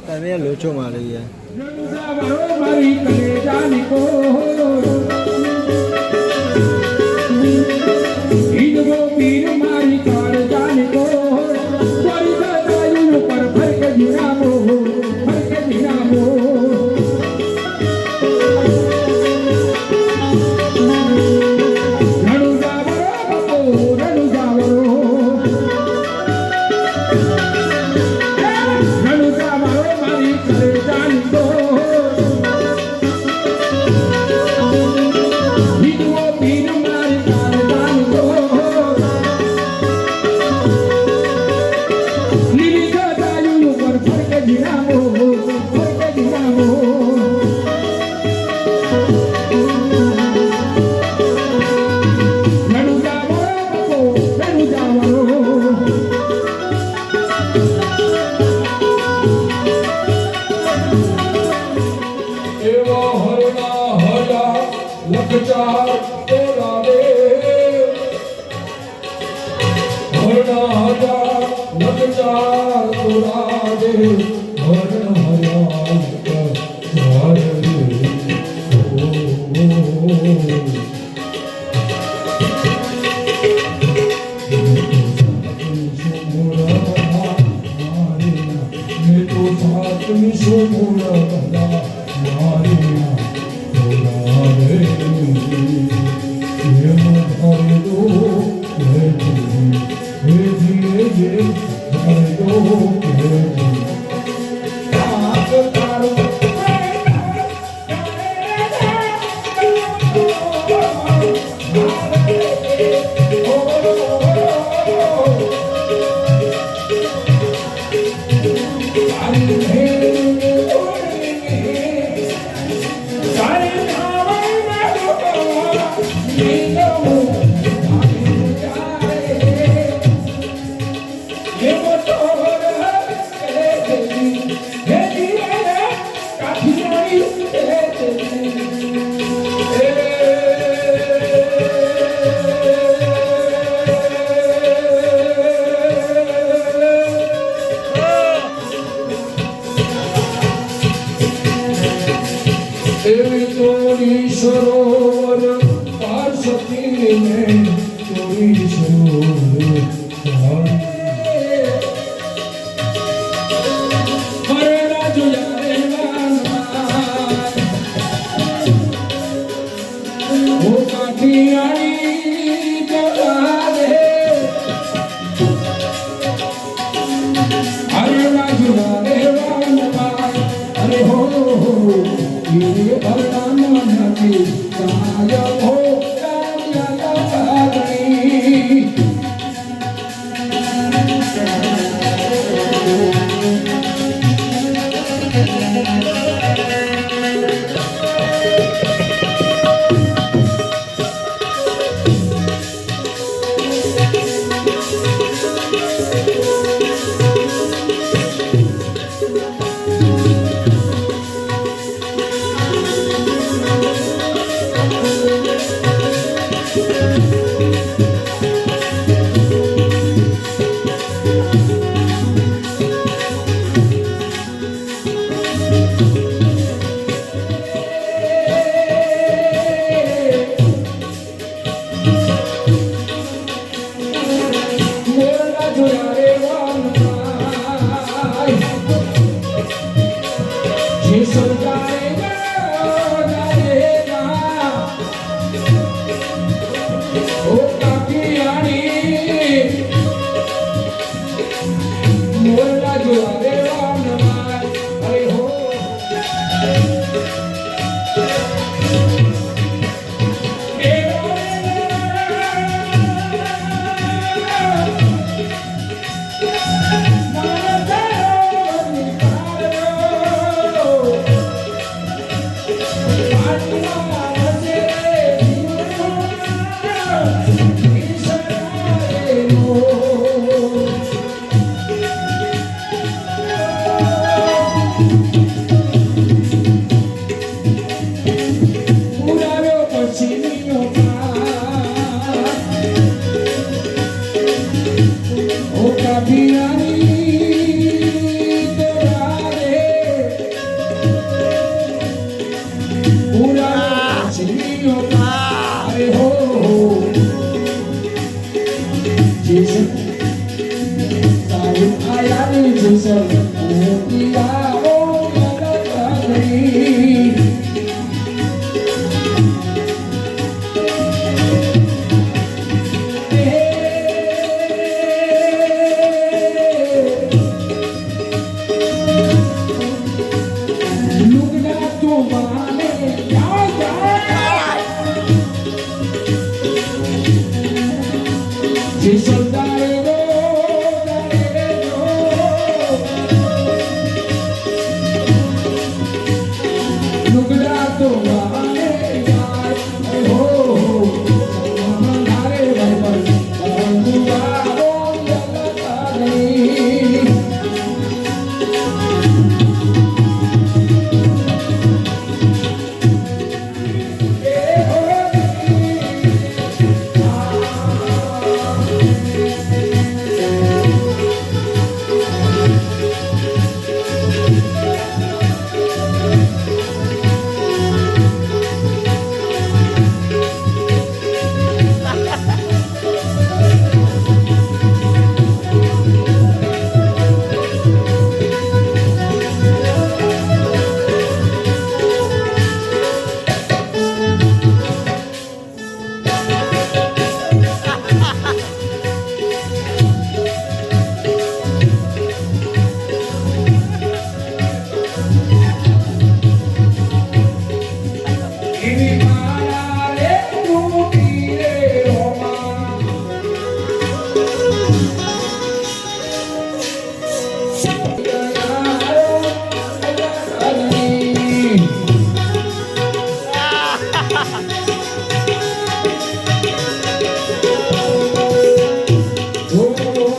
તમે લોચો મારી યાર મારી કલેજાની કો ઈદગો પીર મારી કાળજાની કો મારી દાદાયું પર ફરક જીરામો Maria,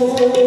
Yeah.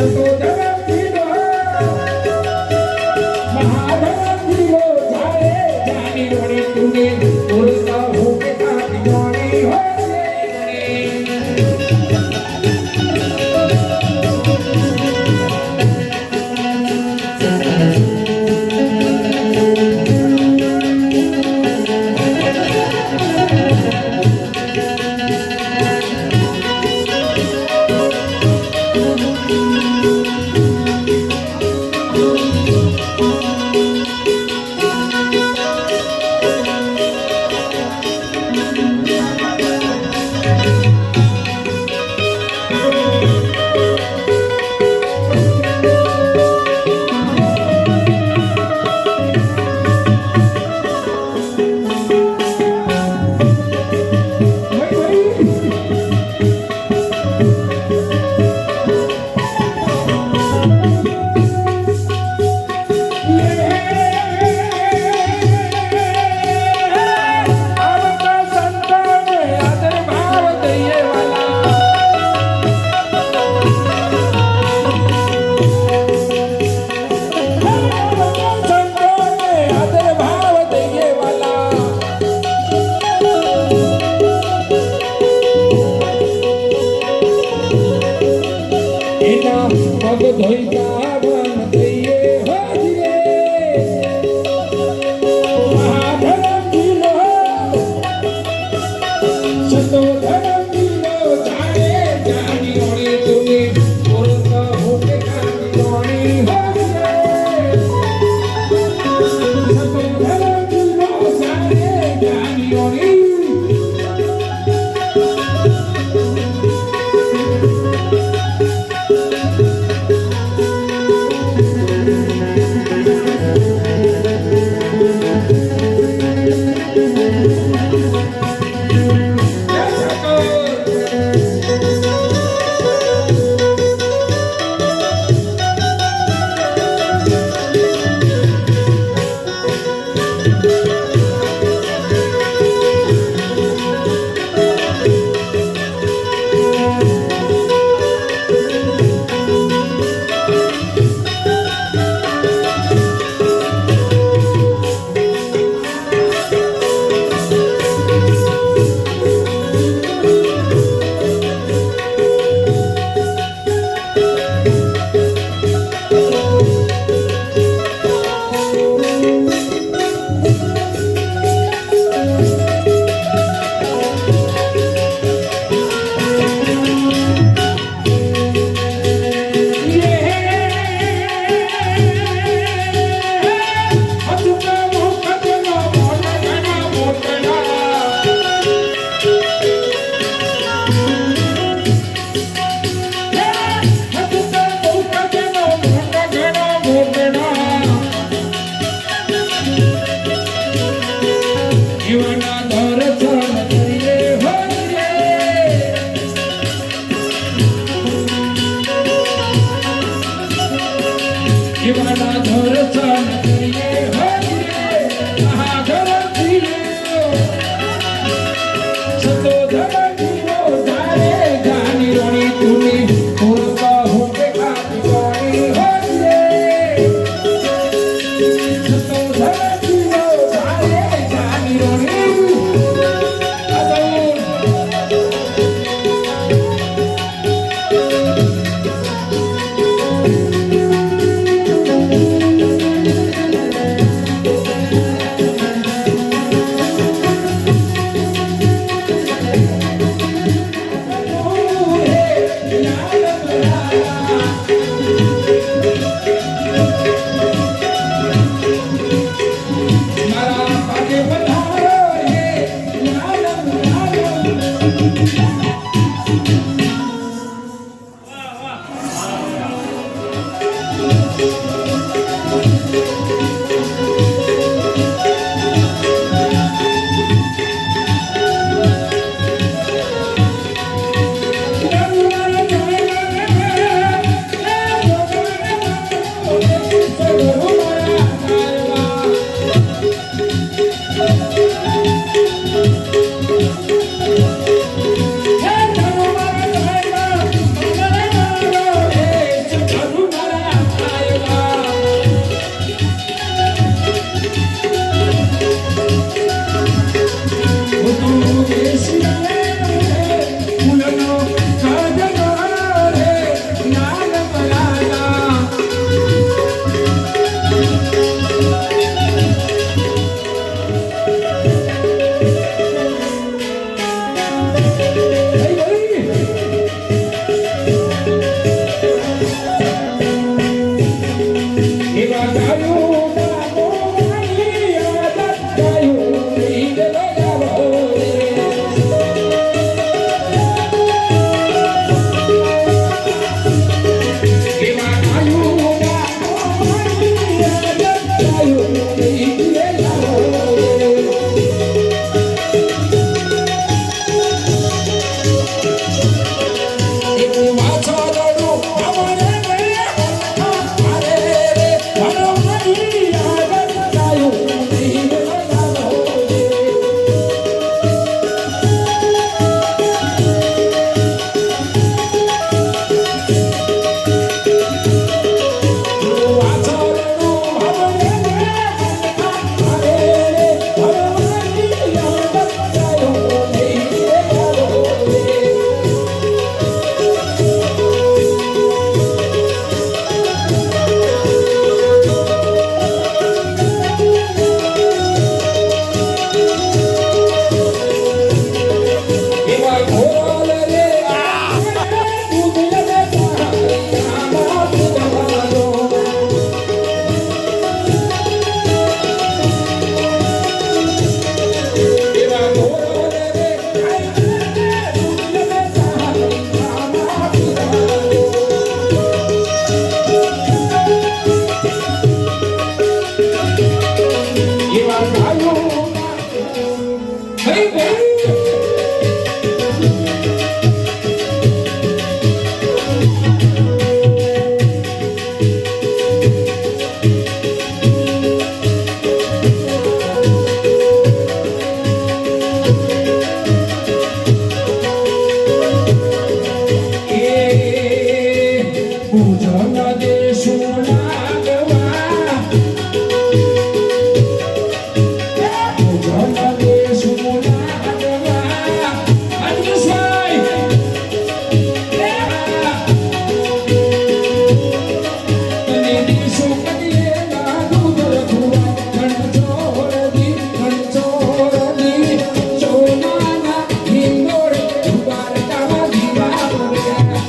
સંતો ધરમજીનો મહાધરમજીનો જાણે જાની રોણી તુને બોલતા હો કે કાપી જોણી હો પગ ધોઈ જાવન દઈએ હોજે મહાધરમજીનો સંતો ધરમજીનો જાણે જાની રોણી તુને બોલતા હો કે કાપી જોણી હોજે સંતો ધરમજીનો જાણે જાની રોણી જીવના દર્શન કરીએ હોજે મહાધરમજીનો સંતો ધરમજીનો જાણે જાની રોણી તુને બોલતા હો કે કાપી જોણી હોજે સંતો ધરમજીનો જાણે જાની રોણી પૂજન દેશું લાગવા પૂજન દેશું લાગવા અંજસાઈ તને દેશું કદીએ ના દૂધ રખુવા ઘણચોરદી ચોમાના હિંગોળ દ્વારકામાં દીવા પડ્યા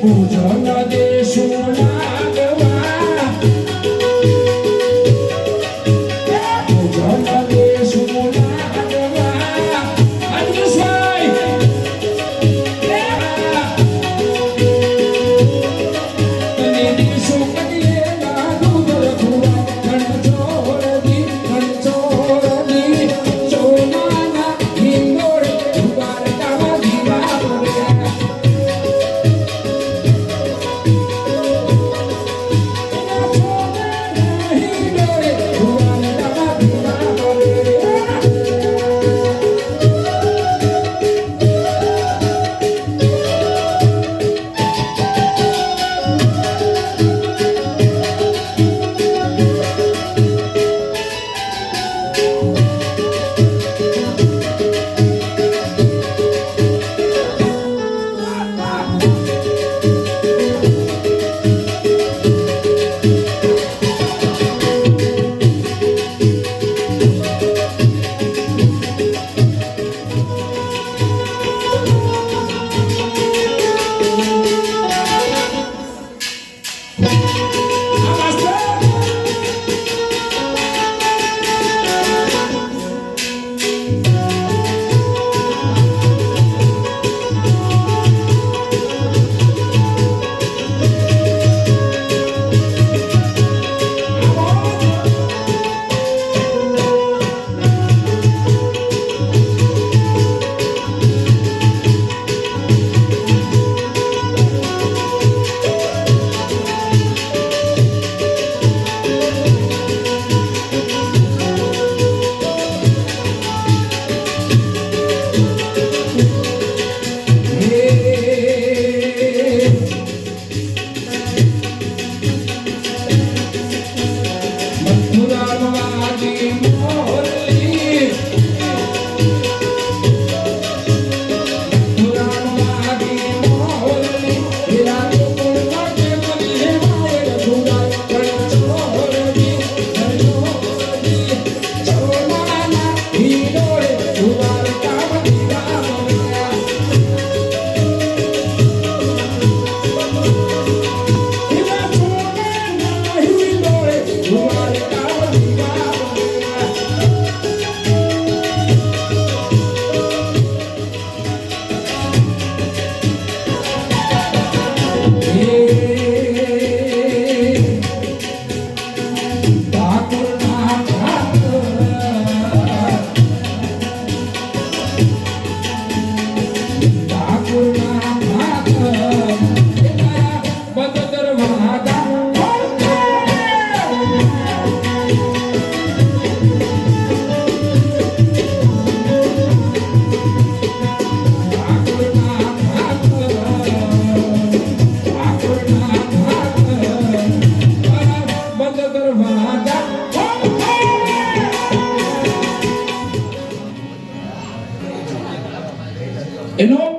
પૂજન દેશું લાગવા પૂજન દેશું લાગવા અંજસાઈ તને દેશું કદીએ ના દૂધ રખુવા ઘણચોરદી ચોમાના હિંગોળ દ્વારકામાં દીવા પડ્યા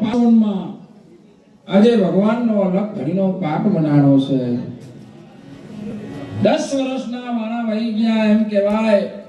પાવનમાં આજે ભગવાનનો અલગ ઘડીનો પાક મનાણો છે 10 વર્ષના મારા વહી ગયા એમ કહેવાય